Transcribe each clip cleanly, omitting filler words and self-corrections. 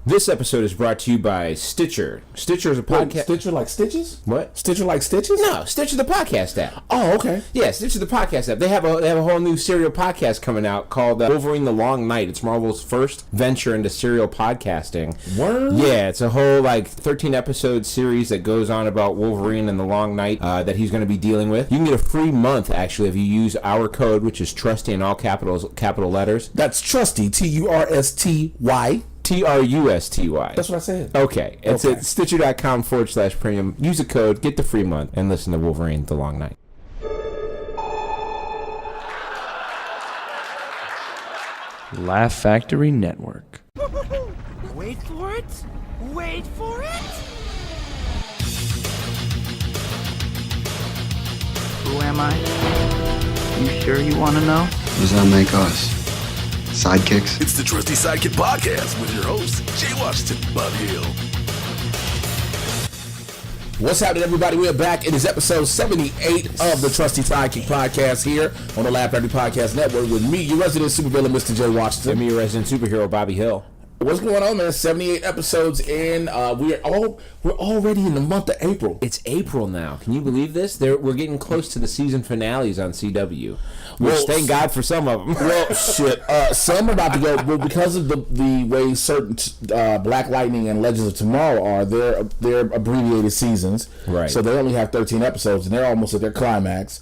This episode is brought to you by Stitcher. Stitcher is a podcast. Stitcher like Stitches? What? Stitcher like Stitches? No, Stitcher the podcast app. Oh, okay. Yeah, Stitcher the podcast app. They have a whole new serial podcast coming out called Wolverine the Long Night. It's Marvel's first venture into serial podcasting. Word? Yeah, it's a whole 13 episode series that goes on about Wolverine and the Long Night that he's going to be dealing with. You can get a free month actually if you use our code, which is Trusty in all capital letters. That's Trusty, T-U-R-S-T-Y. Trusty. That's what I said. Okay. It's at Stitcher.com/premium. Use the code, get the free month, and listen to Wolverine the Long Night. Laugh Factory Network. Wait for it. Wait for it. Who am I? You sure you want to know? What does that make us? Sidekicks? It's the Trusty Sidekick podcast with your hosts, Jay Washington, Bobby Hill. What's happening, everybody? We're back. It is episode 78 of the Trusty Sidekick podcast here on the Laugh Factory Podcast Network with me, your resident supervillain, Mr. Jay Washington. And me, your resident superhero, Bobby Hill. What's going on, man? 78 episodes in. We're already in the month of April. It's April now. Can you believe this? We're getting close to the season finales on CW. Thank God for some of them. Well, shit. Some are about to go. Well, because of the way certain Black Lightning and Legends of Tomorrow are, they're abbreviated seasons. Right. So they only have 13 episodes, and they're almost at their climax.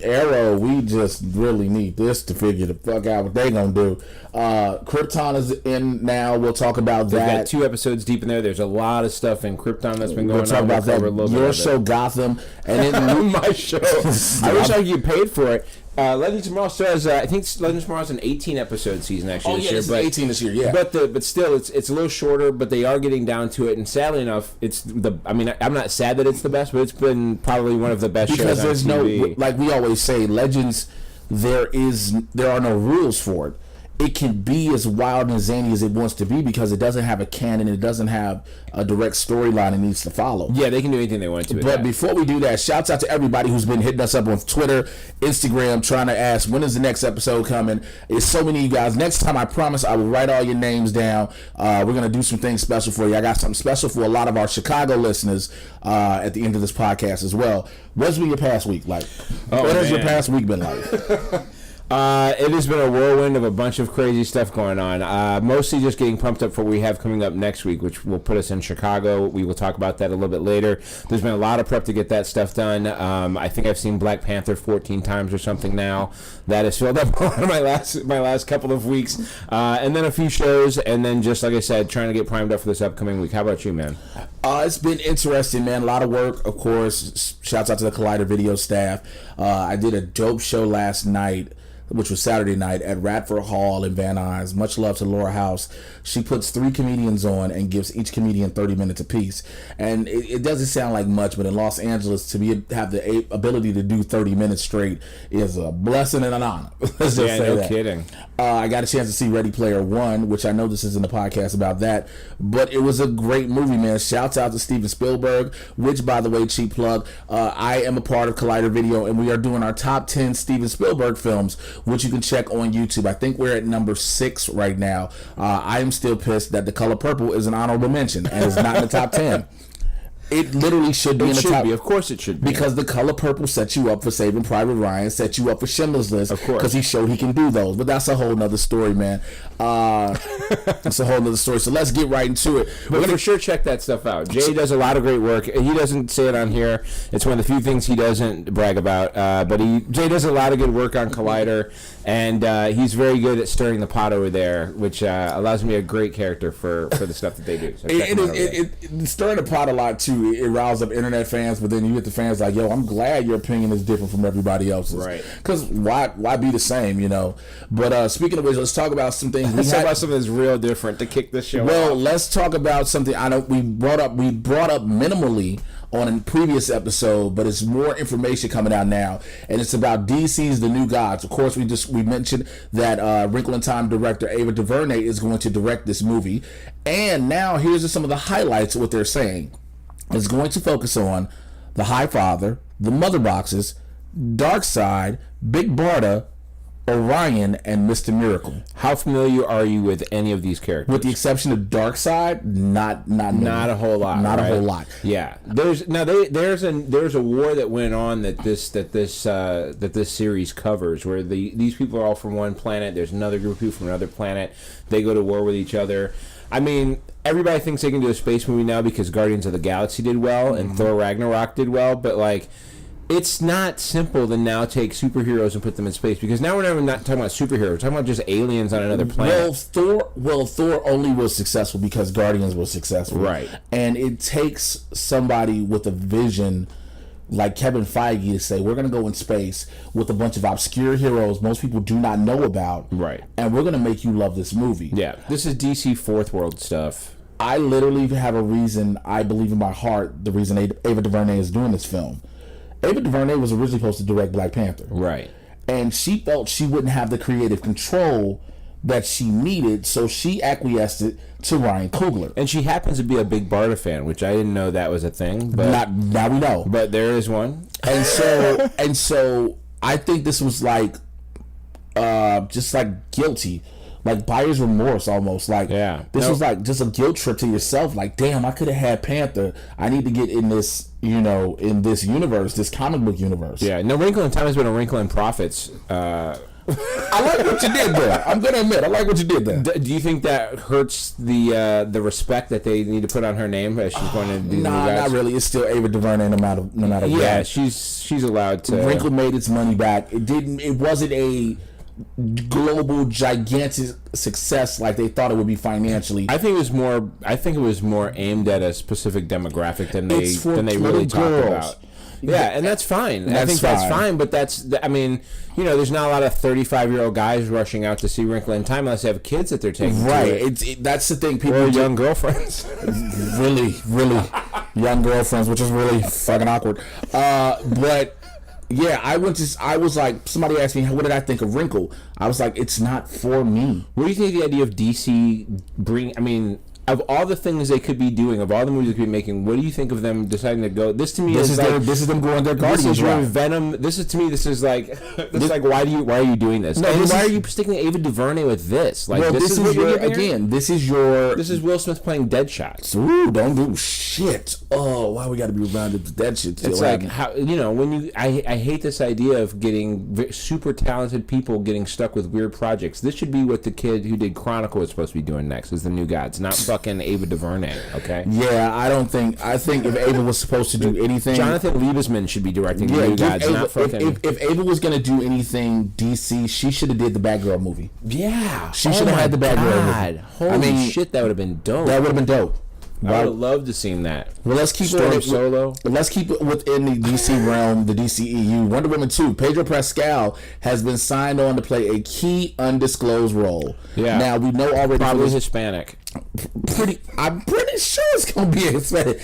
Arrow, we just really need this to figure the fuck out what they gonna do. Krypton is in now. We'll talk about that. We've got 2 episodes deep in there. There's a lot of stuff in Krypton that's been going on. We'll talk about that. Your show, Gotham, and then my show. I wish I could get paid for it. Legends of Tomorrow says I think Legends of Tomorrow is an 18 episode season actually this year. It's 18 this year, yeah. But still, it's a little shorter. But they are getting down to it, and sadly enough, I'm not sad that it's the best, but it's been probably one of the best because shows on TV. No, like we always say, Legends, there are no rules for it. It can be as wild and zany as it wants to be because it doesn't have a canon. It doesn't have a direct storyline it needs to follow. Yeah, they can do anything they want to. But before we do that, shouts out to everybody who's been hitting us up on Twitter, Instagram, trying to ask when is the next episode coming. It's so many of you guys. Next time, I promise I will write all your names down. We're going to do some things special for you. I got something special for a lot of our Chicago listeners at the end of this podcast as well. What's been your past week like? What has your past week been like? It has been a whirlwind of a bunch of crazy stuff going on. Mostly just getting pumped up for what we have coming up next week, which will put us in Chicago. We will talk about that a little bit later. There's been a lot of prep to get that stuff done. I think I've seen Black Panther 14 times or something now. That has filled up a lot of my last couple of weeks. And then a few shows, and then just like I said, trying to get primed up for this upcoming week. How about you, man? It's been interesting, man. A lot of work, of course. Shouts out to the Collider Video staff. I did a dope show last night, which was Saturday night at Radford Hall in Van Nuys. Much love to Laura House. She puts 3 comedians on and gives each comedian 30 minutes apiece. And it doesn't sound like much, but in Los Angeles, to have the ability to do 30 minutes straight is a blessing and an honor. Let's just say no that. Kidding. I got a chance to see Ready Player One, which I know this isn't a podcast about that, but it was a great movie, man. Shouts out to Steven Spielberg, which, by the way, cheap plug, I am a part of Collider Video, and we are doing our top 10 Steven Spielberg films, which you can check on YouTube. I think we're at number 6 right now. I am still pissed that The Color Purple is an honorable mention and is not in the top 10. It literally should be in the top. Of course it should be. Because The Color Purple set you up for Saving Private Ryan, set you up for Schindler's List. Of course. Because he showed he can do those. But that's a whole nother story, man. That's a whole nother story. So let's get right into it. But for sure, check that stuff out. Jay does a lot of great work. He doesn't say it on here. It's one of the few things he doesn't brag about. But Jay does a lot of good work on Collider. And he's very good at stirring the pot over there, which allows him to be a great character for the stuff that they do. So stirring the pot a lot, too. It riles up internet fans, but then you get the fans like, yo, I'm glad your opinion is different from everybody else's. Right. Because why be the same, you know? But speaking of which, let's talk about some things. Let's talk about something that's real different to kick this show off. Let's talk about something I know we brought up minimally on a previous episode, but it's more information coming out now, and it's about DC's The New Gods. Of course, we mentioned that Wrinkle in Time director Ava DuVernay is going to direct this movie, and now here's some of the highlights of what they're saying. It's going to focus on the High Father, the Mother Boxes, Darkseid, Big Barda, Orion, and Mr. Miracle. How familiar are you with any of these characters? With the exception of Darkseid, not a whole lot. Not right? a whole lot. Yeah. There's a war that went on that this series covers, where these people are all from one planet. There's another group of people from another planet. They go to war with each other. I mean, everybody thinks they can do a space movie now because Guardians of the Galaxy did well and Thor Ragnarok did well, but like, it's not simple to now take superheroes and put them in space, because now we're not talking about superheroes. We're talking about just aliens on another planet. Thor only was successful because Guardians was successful. Right. And it takes somebody with a vision like Kevin Feige to say, we're going to go in space with a bunch of obscure heroes most people do not know about. Right. And we're going to make you love this movie. Yeah. This is DC Fourth World stuff. I literally have a reason, I believe in my heart, the reason Ava DuVernay is doing this film. Ava DuVernay was originally supposed to direct Black Panther. Right. And she felt she wouldn't have the creative control that she needed, so she acquiesced it to Ryan Coogler. And she happens to be a big Barda fan, which I didn't know that was a thing. But now we know. But there is one. And so I think this was like just like guilty. Like buyer's remorse almost. Like this was like just a guilt trip to yourself. Like, damn, I could have had Panther. I need to get in this, in this universe, this comic book universe. Yeah, no wrinkle in time has been a wrinkle in profits. I like what you did there. I'm gonna admit, I like what you did there. Do you think that hurts the respect that they need to put on her name as she's going to do the new guys? Not really. It's still Ava DuVernay no matter what. Yeah, she's allowed to. Wrinkle made its money back. It wasn't a global gigantic success like they thought it would be financially. I think it was more aimed at a specific demographic than they really talk about. Yeah, and that's fine. That's fine, but there's not a lot of 35-year-old guys rushing out to see Wrinkle in Time unless they have kids that they're taking. Right. That's the thing. People or young girlfriends. really young girlfriends, which is really fucking awkward. But yeah, I was like, somebody asked me, what did I think of Wrinkle? I was like, it's not for me. What do you think of the idea of DC of all the things they could be doing, of all the movies they could be making, what do you think of them deciding to go? This to me this is them going their Guardians. This is your Venom. This is like why are you doing this? No, and why are you sticking Ava DuVernay with this? Like, well, this is Will Smith playing Deadshot. Ooh, don't do shit. Oh, why we got to be reminded of that shit? It's like how when I hate this idea of getting super talented people getting stuck with weird projects. This should be what the kid who did Chronicle is supposed to be doing next, is the New Gods, not fucking Ava DuVernay. Okay. Yeah, I think if Ava was supposed to do anything, Jonathan Liebesman should be directing the New Gods. Ava, not fucking. If Ava was gonna do anything DC, she should have did the Batgirl movie. Yeah, she should have had the Batgirl movie. Holy shit, that would have been dope. That would have been dope. I would have loved to seen that. Well, let's keep Solo. Let's keep it within the DC realm, the DCEU. Wonder Woman 2. Pedro Pascal has been signed on to play a key undisclosed role. Yeah. Now we know already. Probably Hispanic. I'm pretty sure it's gonna be a Hispanic.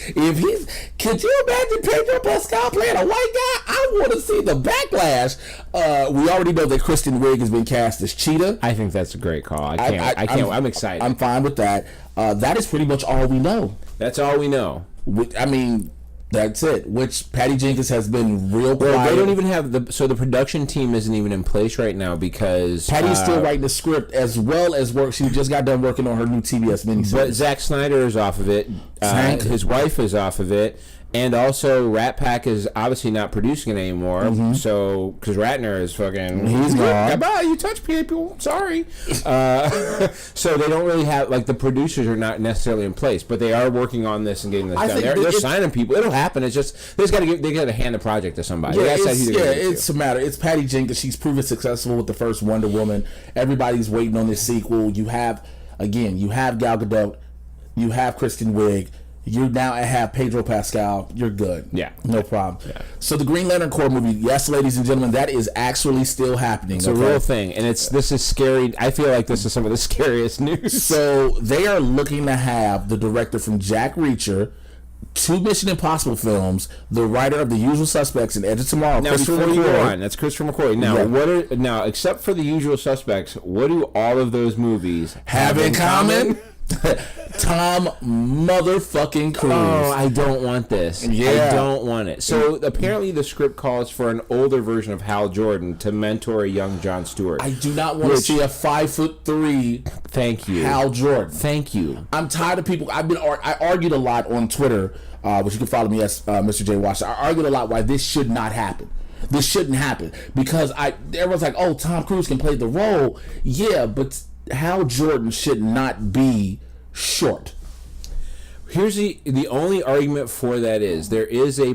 Could you imagine Pedro Pascal playing a white guy? I want to see the backlash. We already know that Kristen Wiig has been cast as Cheetah. I think that's a great call. I'm excited. I'm fine with that. That is pretty much all we know. That's all we know. That's it. Which Patty Jenkins has been real quiet. Well, they don't even have the production team isn't even in place right now because Patty's still writing the script as well as work. She just got done working on her new TBS miniseries. But Zack Snyder is off of it. His wife is off of it. And also, Rat Pack is obviously not producing it anymore. Mm-hmm. So, because Ratner is fucking... He's gone. Goodbye, you touch people. Sorry. So, they don't really have... Like, the producers are not necessarily in place. But they are working on this and getting this done. They're signing people. It'll happen. It's just... They got to hand the project to somebody. Yeah, it's a matter. It's Patty Jenkins. She's proven successful with the first Wonder Woman. Everybody's waiting on this sequel. You have Gal Gadot. You have Kristen Wiig. You now have Pedro Pascal. You're good. Yeah. No problem. Yeah. So the Green Lantern Corps movie, yes, ladies and gentlemen, that is actually still happening. It's a real thing. And this is scary. I feel like this is some of the scariest news. So they are looking to have the director from Jack Reacher, 2 Mission Impossible films, the writer of The Usual Suspects and Edge of Tomorrow. Now, before you go on, that's Christopher McQuarrie. Now, except for The Usual Suspects, what do all of those movies have in common? Tom motherfucking Cruise. Oh, I don't want this. Yeah. I don't want it. So apparently the script calls for an older version of Hal Jordan to mentor a young Jon Stewart. I do not want to see a 5'3" Thank you. Hal Jordan. Thank you. I'm tired of people. I argued a lot on Twitter, which you can follow me as Mr. J Watch. I argued a lot why this should not happen. This shouldn't happen because everyone's like, oh, Tom Cruise can play the role. Yeah, but Hal Jordan should not be short. Here's the only argument for that is there is a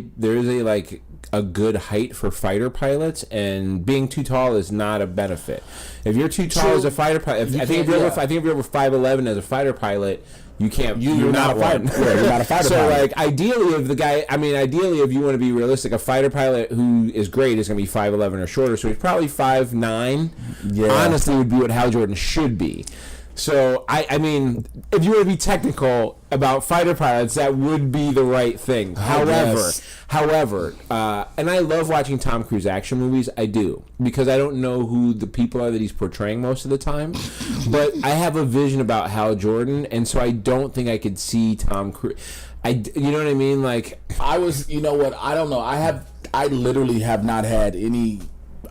like a good height for fighter pilots, and being too tall is not a benefit. If you're too tall as a fighter pilot, I think if you're over 5'11" as a fighter pilot, you can't. You're not a fighter. Yeah, you're not a fighter pilot. So like ideally, if you want to be realistic, a fighter pilot who is great is going to be 5'11" or shorter. So he's probably 5'9". Yeah. Honestly, would be what Hal Jordan should be. So, I mean, if you were to be technical about fighter pilots, that would be the right thing. However, and I love watching Tom Cruise action movies. I do. Because I don't know who the people are that he's portraying most of the time. But I have a vision about Hal Jordan, and so I don't think I could see Tom Cruise. You know what I mean? Like, you know what? I don't know. I literally have not had any.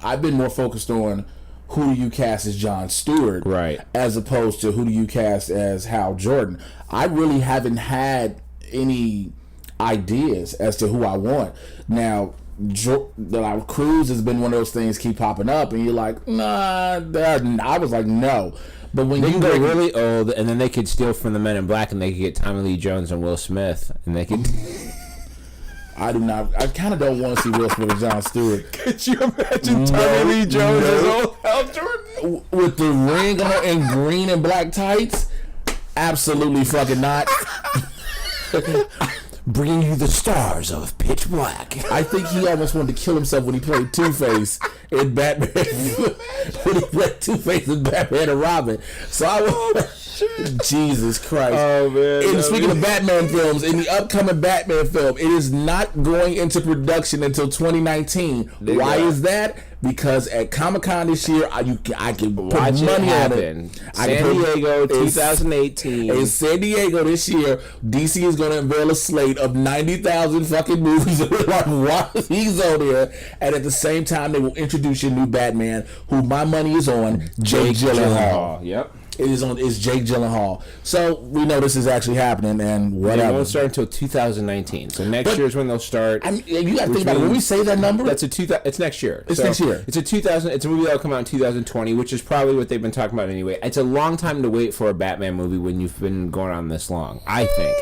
I've been more focused on who do you cast as Jon Stewart, right, as opposed to who do you cast as Hal Jordan. I really haven't had any ideas as to who I want. Now, Cruise has been one of those things keep popping up, and you're like, nah. I was like, no. But when you go really old, and then they could steal from the Men in Black, and they could get Tommy Lee Jones and Will Smith, and they could. I kind of don't want to see Will Smith and Jon Stewart. Could you imagine Tommy Lee Jones as old Hal Jordan? With the ring on and green and black tights? Absolutely fucking not. Bringing you the stars of Pitch Black. I think he almost wanted to kill himself when he played Two-Face in Batman. When he played Two-Face in Batman and Robin. So I was... Jesus Christ. Oh, man. And speaking of Batman films, in the upcoming Batman film, it is not going into production until 2019. Why is that? Because at Comic-Con this year, I can put money on it. San Diego 2018. In San Diego this year, DC is going to unveil a slate of 90,000 fucking movies. Like, why he's on there? And at the same time, they will introduce your new Batman, who my money is on, Jake Gyllenhaal. Yep. It's Jake Gyllenhaal. So we know this is actually happening, and whatever. It won't start until 2019. So next year is when they'll start. You got to think about it. When we say that number, it's next year. It's next year. It's a movie that'll come out in 2020, which is probably what they've been talking about anyway. It's a long time to wait for a Batman movie when you've been going on this long, I think.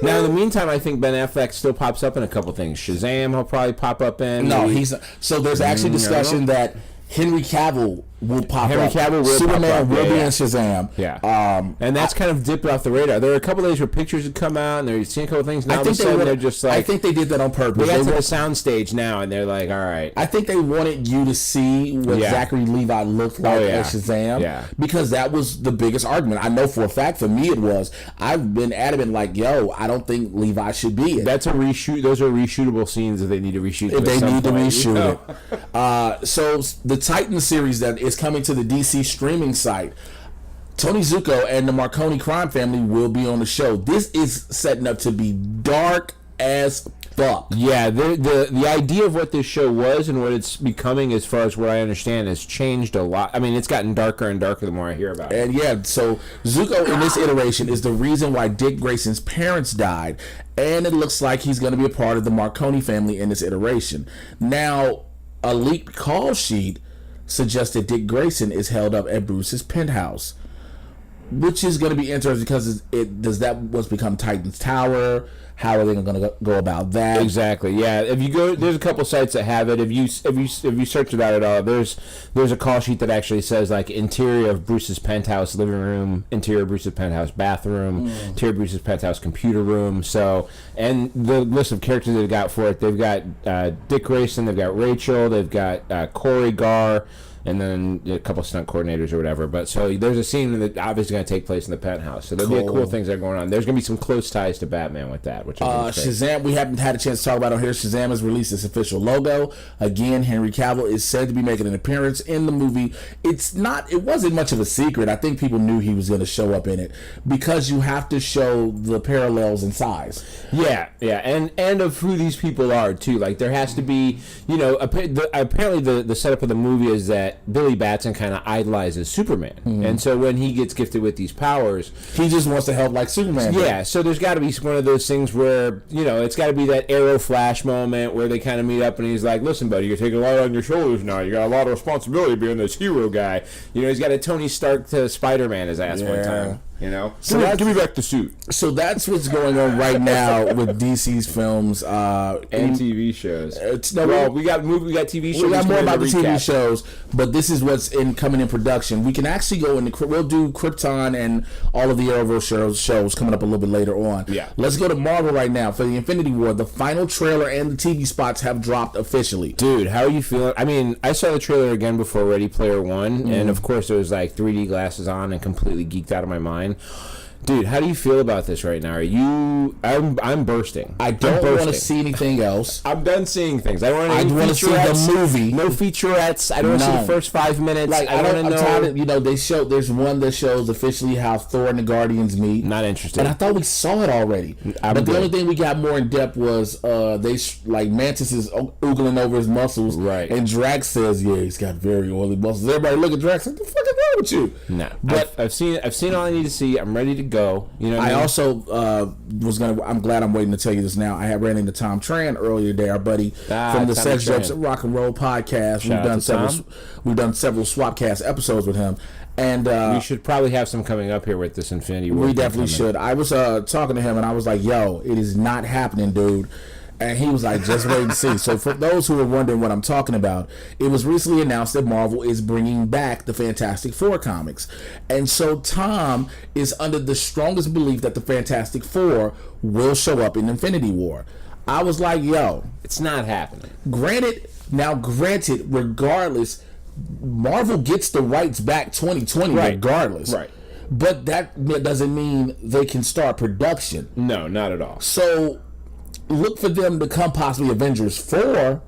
Now, in the meantime, I think Ben Affleck still pops up in a couple things. Shazam, he'll probably pop up in. No, so there's actually discussion that Henry Cavill will pop up. Superman will be in Shazam. Yeah. And that's kind of dipped off the radar. There were a couple days where pictures had come out, and they're seeing a couple things. Now they're just like... I think they did that on purpose. They got to the soundstage now, and they're like, all right. I think they wanted you to see what Zachary Levi looked like as Shazam. Yeah. Because that was the biggest argument. I know for a fact, for me it was. I've been adamant like, yo, I don't think Levi should be it. That's a reshoot. Those are reshootable scenes if they need to reshoot. If they need to reshoot it. So the Titan series that is coming to the DC streaming site, Tony Zuko and the Marconi crime family will be on the show. This is setting up to be dark as fuck. Yeah, the idea of what this show was and what it's becoming, as far as what I understand, has changed a lot. I mean, it's gotten darker and darker the more I hear about it. And yeah, so Zuko in this iteration is the reason why Dick Grayson's parents died, and it looks like he's going to be a part of the Marconi family in this iteration. Now, a leaked call sheet suggests that Dick Grayson is held up at Bruce's penthouse, which is going to be interesting because does that what's become Titan's Tower? How are they going to go about that? Exactly. Yeah. If you go, there's a couple sites that have it. If you search it out at all, there's a call sheet that actually says like interior of Bruce's penthouse living room, interior of Bruce's penthouse bathroom, interior of Bruce's penthouse computer room. So, and the list of characters they've got for it, they've got Dick Grayson, they've got Rachel, they've got Corey Garr. and then a couple stunt coordinators or whatever. But so there's a scene that obviously going to take place in the penthouse. So there'll be cool things that are going on. There's going to be some close ties to Batman with that, which Shazam, we haven't had a chance to talk about on here. Shazam has released its official logo. Again, Henry Cavill is said to be making an appearance in the movie. It wasn't much of a secret. I think people knew he was going to show up in it because you have to show the parallels in size. Yeah, and of who these people are too. Like there has to be, apparently the setup of the movie is that Billy Batson kind of idolizes Superman, and so when he gets gifted with these powers, he just wants to help like Superman. Yeah, so there's got to be one of those things where it's got to be that Arrow Flash moment where they kind of meet up and he's like, "Listen, buddy, you're taking a lot on your shoulders now. You got a lot of responsibility being this hero guy." He's got a Tony Stark to Spider-Man his ass one time. So give me back the suit. So that's what's going on right now with DC's films and TV shows. We got TV shows. We got more about the TV shows, but this is what's coming in production. We can actually go into. We'll do Krypton and all of the Arrowverse shows coming up a little bit later on. Yeah. Let's go to Marvel right now for the Infinity War. The final trailer and the TV spots have dropped officially. Dude, how are you feeling? I mean, I saw the trailer again before Ready Player One, and of course there was like 3D glasses on and completely geeked out of my mind. Dude, how do you feel about this right now? I'm bursting. I don't want to see anything else. I'm done seeing things. I want to see the movie. No featurettes. I don't want to see the first 5 minutes. Like, I'm tired of, there's one that shows officially how Thor and the Guardians meet. Not interested. And I thought we saw it already. But the only thing we got more in depth was Mantis is oogling over his muscles. Right. And Drax says, yeah, he's got very oily muscles. Everybody look at Drax like, what the fuck is wrong with you? No. But I've seen all I need to see. I'm ready to go. I also I'm glad I'm waiting to tell you this now. I had ran into Tom Tran earlier today, our buddy from the Sex Jokes and Rock and Roll podcast. We've done several Swapcast episodes with him, and we should probably have some coming up here with this Infinity War. We definitely should. I was talking to him, and I was like, "Yo, it is not happening, dude." And he was like, just wait and see. So for those who are wondering what I'm talking about, it was recently announced that Marvel is bringing back the Fantastic Four comics. And so Tom is under the strongest belief that the Fantastic Four will show up in Infinity War. I was like, yo. It's not happening. Granted, regardless, Marvel gets the rights back 2020 regardless. Right. But that doesn't mean they can start production. No, not at all. So look for them to come possibly Avengers 4 or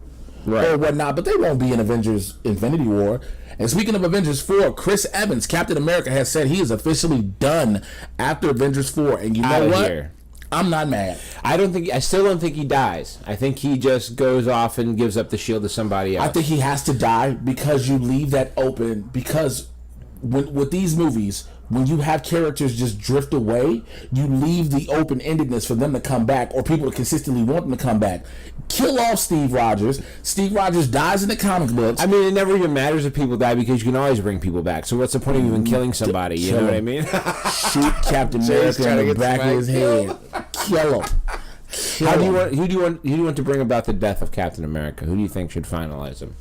whatnot, but they won't be in Avengers Infinity War. And speaking of Avengers 4, Chris Evans, Captain America, has said he is officially done after Avengers 4. And you know what? Here. I'm not mad. I still don't think he dies. I think he just goes off and gives up the shield to somebody else. I think he has to die because you leave that open. Because with these movies, when you have characters just drift away, you leave the open-endedness for them to come back, or people to consistently want them to come back. Kill off Steve Rogers. Steve Rogers dies in the comic books. I mean, it never even matters if people die because you can always bring people back. So what's the point of even killing somebody? You know what I mean? Shoot Captain America in the back of his head. Kill him. Who do you want to bring about the death of Captain America? Who do you think should finalize him?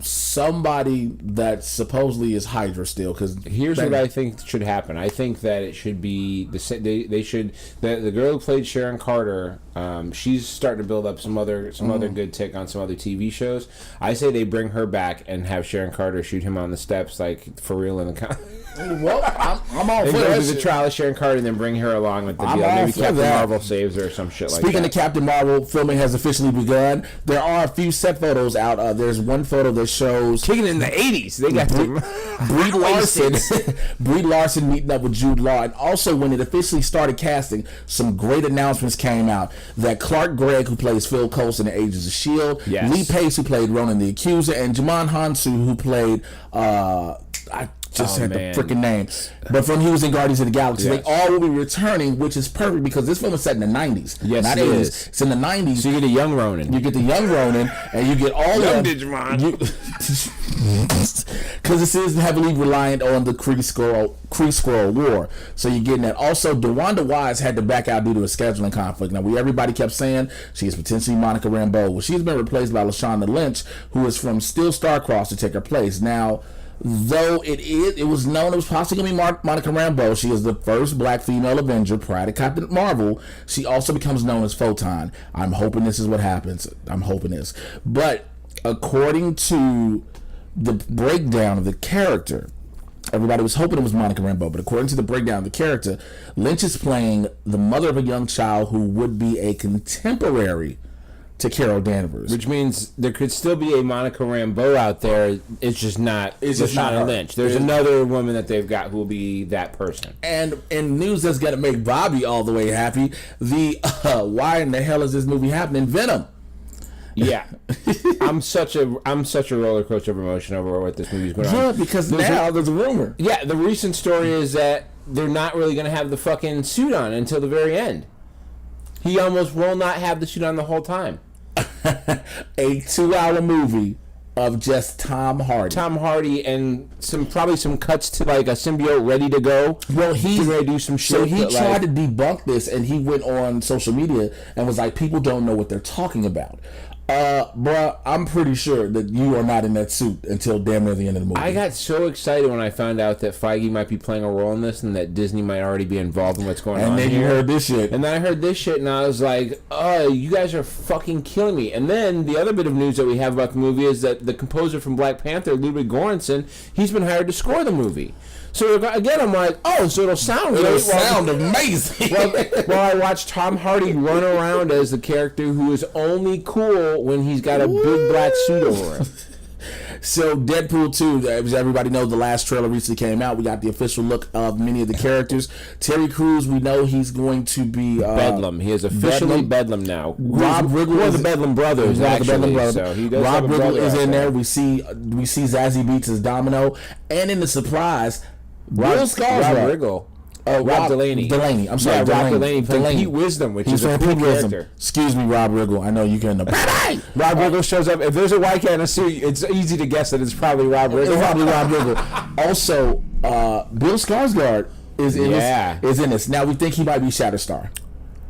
Somebody that supposedly is Hydra still. Because here's what I think should happen. I think that it should be the girl who played Sharon Carter. She's starting to build up some other good tick on some other TV shows. I say they bring her back and have Sharon Carter shoot him on the steps, like for real in the. Well, I'm all for that. The trial of Sharon Carter and then bring her along with the deal. Maybe Captain Marvel saves her or some shit like that. Speaking of Captain Marvel, filming has officially begun. There are a few set photos out. There's one photo that shows kicking in the 80s. They got Brie Larson meeting up with Jude Law, and also when it officially started casting, some great announcements came out that Clark Gregg, who plays Phil Coulson in Agents of S.H.I.E.L.D., Lee Pace, who played Ronan the Accuser, and Jamon Hansu, who played the freaking name, but he was in Guardians of the Galaxy. They all will be returning, which is perfect because this film is set in the 90s. Yes, not it 80s. is. It's in the 90s. So you get a young Ronan. You get the young Ronan, and you get all young of Digimon. Because this is heavily reliant on the Kree Skrull War. So you're getting that. Also, DeWanda Wise had to back out due to a scheduling conflict. Now, everybody kept saying she is potentially Monica Rambeau. Well, she's been replaced by Lashonda Lynch, who is from Still Starcross to take her place. Now, though it was known it was possibly going to be Monica Rambeau. She is the first black female Avenger prior to Captain Marvel. She also becomes known as Photon. I'm hoping this is what happens. I'm hoping this. But according to the breakdown of the character, everybody was hoping it was Monica Rambeau, but according to the breakdown of the character, Lynch is playing the mother of a young child who would be a contemporary to Carol Danvers, which means there could still be a Monica Rambeau out there. It's just not. It's just not Lynch. There's another woman that they've got who will be that person. And in news that's gonna make Bobby all the way happy, the why in the hell is this movie happening? Venom. Yeah, I'm such a roller coaster of emotion over what this movie's going on. Yeah, because there's a rumor. Yeah, the recent story is that they're not really going to have the fucking suit on until the very end. He almost will not have the suit on the whole time. A 2-hour movie of just Tom Hardy and probably some cuts to like a symbiote ready to go. Well, he's ready to do some shit. So he tried to debunk this, and he went on social media and was like, "People don't know what they're talking about." Bruh, I'm pretty sure that you are not in that suit until damn near the end of the movie. I got so excited when I found out that Feige might be playing a role in this and that Disney might already be involved in what's going on. And then you heard this shit. And then I heard this shit and I was like, oh, you guys are fucking killing me. And then the other bit of news that we have about the movie is that the composer from Black Panther, Ludwig Göransson, he's been hired to score the movie. So again, I'm like, oh, so it'll sound great. It'll sound amazing. Well, I watched Tom Hardy run around as the character who is only cool when he's got a big black suit over him. So Deadpool 2, as everybody knows, the last trailer recently came out. We got the official look of many of the characters. Terry Crews, we know he's going to be Bedlam. He is officially Bedlam now. Rob Riggle is the Bedlam Brothers. Actually, so he does Rob Riggle is in there. We see Zazie Beetz as Domino, and in the surprise, Bill Skarsgård. Rob Delaney. I'm sorry, Rob Delaney playing Pete Wisdom, which is a cool character. Excuse me, Rob Riggle. I know you can. Rob Riggle shows up. If there's a white guy in a suit, it's easy to guess that it's probably Rob Riggle. It's probably Rob Riggle. Also, Bill Skarsgård is in this. Now we think he might be Shatterstar.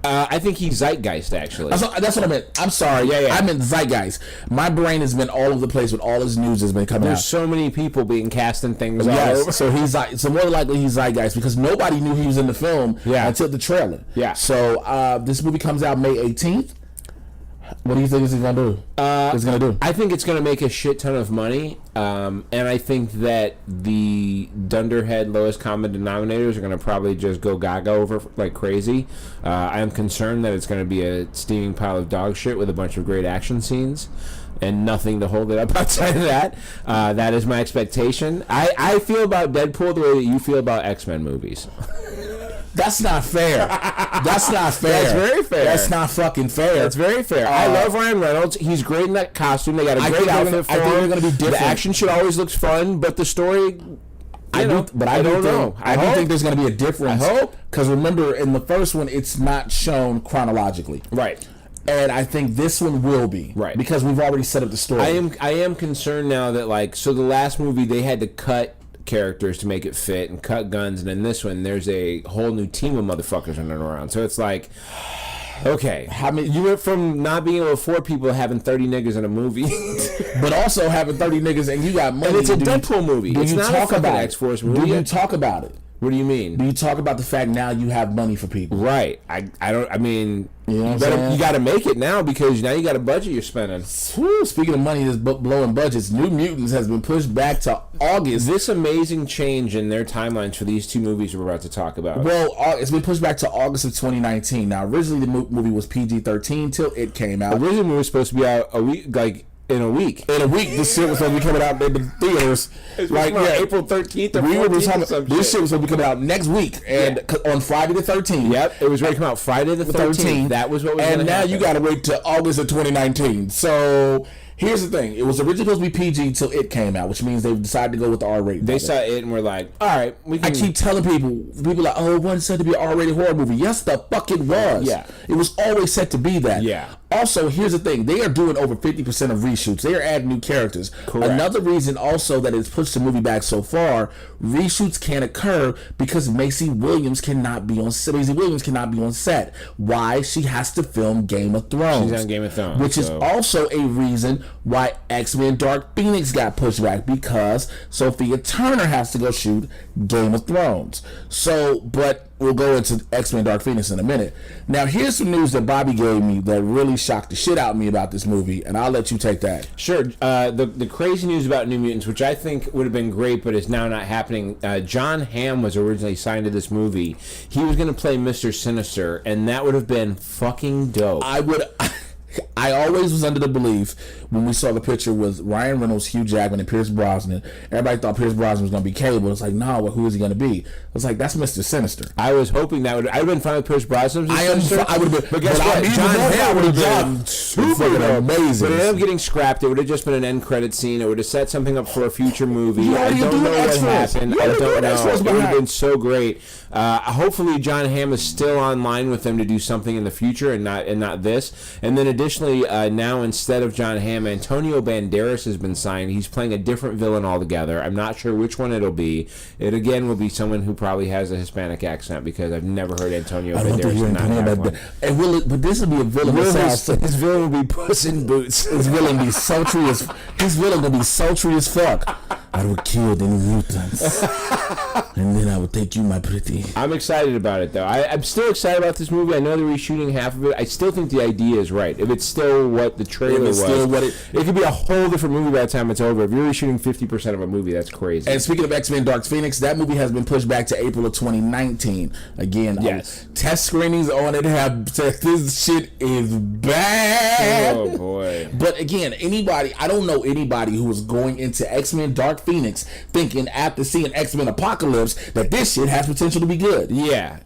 I think he's Zeitgeist, actually. That's what I meant. I'm sorry. I meant Zeitgeist. My brain has been all over the place with all this news that's been coming out. There's so many people being cast in things all over. So more likely he's Zeitgeist because nobody knew he was in the film until the trailer. Yeah. So this movie comes out May 18th. What do you think it's going to do? I think it's going to make a shit ton of money, and I think that the dunderhead lowest common denominators are going to probably just go gaga over like crazy. I am concerned that it's going to be a steaming pile of dog shit with a bunch of great action scenes and nothing to hold it up outside of that. That is my expectation. I feel about Deadpool the way that you feel about X-Men movies. That's not fair. That's not fair. That's very fair. That's not fucking fair. That's very fair. I love Ryan Reynolds. He's great in that costume. They got a great outfit for him. I think they're going to be different. The action shit always looks fun, but the story, I don't know. I do think there's going to be a difference. I hope. Because remember, in the first one, it's not shown chronologically. Right. And I think this one will be. Right. Because we've already set up the story. I am concerned now that, so the last movie, they had to cut characters to make it fit and cut guns, and in this one there's a whole new team of motherfuckers running around, so it's like, okay, you went from not being able to afford people to having 30 niggas in a movie but also having 30 niggas and you got money, and it's a Deadpool movie. It's not a fucking X-Force movie. Do you talk about it? What do you mean? Do you talk about the fact now you have money for people? Right. I mean, you know what I'm saying? You got to make it now because now you got a budget you're spending. Speaking of money that's blowing budgets, New Mutants has been pushed back to August. This amazing change in their timelines for these two movies we're about to talk about. Well, it's been pushed back to August of 2019. Now, originally the movie was PG-13 till it came out. Originally it was supposed to be out a week, in a week. This shit was supposed to be coming out in the theaters. April 13th or 14th. This shit was supposed to be coming out next week and on Friday the 13th. Yep, it was ready to come out Friday the 13th. That was what was going to happen. And now you got to wait till August of 2019. So here's the thing. It was originally supposed to be PG till it came out, which means they've decided to go with the R-rated. They saw it and were like, all right, we can... I keep telling people like, oh, it wasn't set to be an R-rated horror movie. Yes, the fuck it was. Yeah. It was always set to be that. Yeah. Also, here's the thing. They are doing over 50% of reshoots. They are adding new characters. Correct. Another reason also that it's pushed the movie back so far, reshoots can't occur because Maisie Williams cannot be on set. Why? She has to film Game of Thrones. She's on Game of Thrones. Which is also a reason why X-Men Dark Phoenix got pushed back, because Sophia Turner has to go shoot Game of Thrones. So, but we'll go into X-Men Dark Phoenix in a minute. Now, here's some news that Bobby gave me that really shocked the shit out of me about this movie, and I'll let you take that. Sure. The crazy news about New Mutants, which I think would have been great, but is now not happening. John Hamm was originally signed to this movie. He was going to play Mr. Sinister, and that would have been fucking dope. I always was under the belief when we saw the picture with Ryan Reynolds, Hugh Jackman, and Pierce Brosnan. Everybody thought Pierce Brosnan was going to be Cable. It's like, no, well, who is he going to be? It was like, that's Mr. Sinister. I was hoping that would. I would have been fine with Pierce Brosnan. I would have been. But guess what? John Hamm would have been super amazing. But it ended up getting scrapped. It would have just been an end credit scene. It would have set something up for a future movie. I don't know what happened. I don't know. It would have been so great. Hopefully, John Hamm is still online with them to do something in the future, and not this. And then additionally, now instead of John Hamm, Antonio Banderas has been signed. He's playing a different villain altogether. I'm not sure which one it'll be. It again will be someone who probably has a Hispanic accent, because I've never heard Antonio Banderas not have one. But this will be a villain. His villain will be Puss in Boots. His villain will be sultry as his villain will be sultry as fuck. I will kill the mutants, and then I will take you, my pretty. I'm excited about it, though. I'm still excited about this movie. I know they're reshooting half of it. I still think the idea is right. If it's still what the trailer was, it could be a whole different movie by the time it's over. If you're reshooting 50% of a movie, that's crazy. And speaking of X-Men Dark Phoenix, that movie has been pushed back to April of 2019. Again, yes. Test screenings on it have said this shit is bad. Oh, boy. But again, I don't know anybody who was going into X-Men Dark Phoenix thinking after seeing X-Men Apocalypse that this shit has potential to be good. Yeah,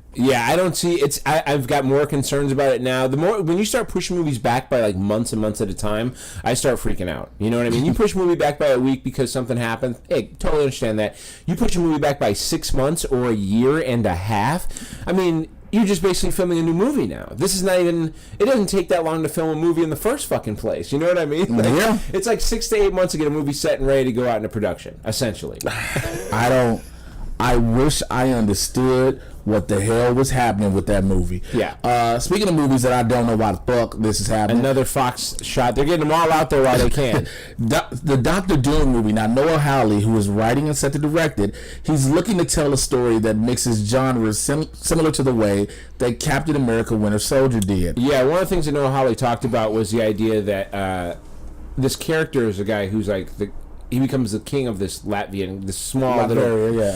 I don't see it's. I've got more concerns about it now. The more when you start pushing movies back by like months and months at a time, I start freaking out. You know what I mean? You push a movie back by a week because something happened. Hey, totally understand that. You push a movie back by 6 months or a year and a half. I mean, you're just basically filming a new movie now. This is not even. It doesn't take that long to film a movie in the first fucking place. You know what I mean? Like, yeah. It's like 6 to 8 months to get a movie set and ready to go out into production. Essentially. I wish I understood what the hell was happening with that movie. Yeah. Speaking of movies that I don't know why the fuck this is happening. Another Fox shot. They're getting them all out there while they can. The Dr. Doom movie. Now, Noah Hawley, who is writing and set to direct it, he's looking to tell a story that mixes genres similar to the way that Captain America Winter Soldier did. Yeah, one of the things that Noah Hawley talked about was the idea that this character is a guy who's like he becomes the king of this Latvian, this small Latvian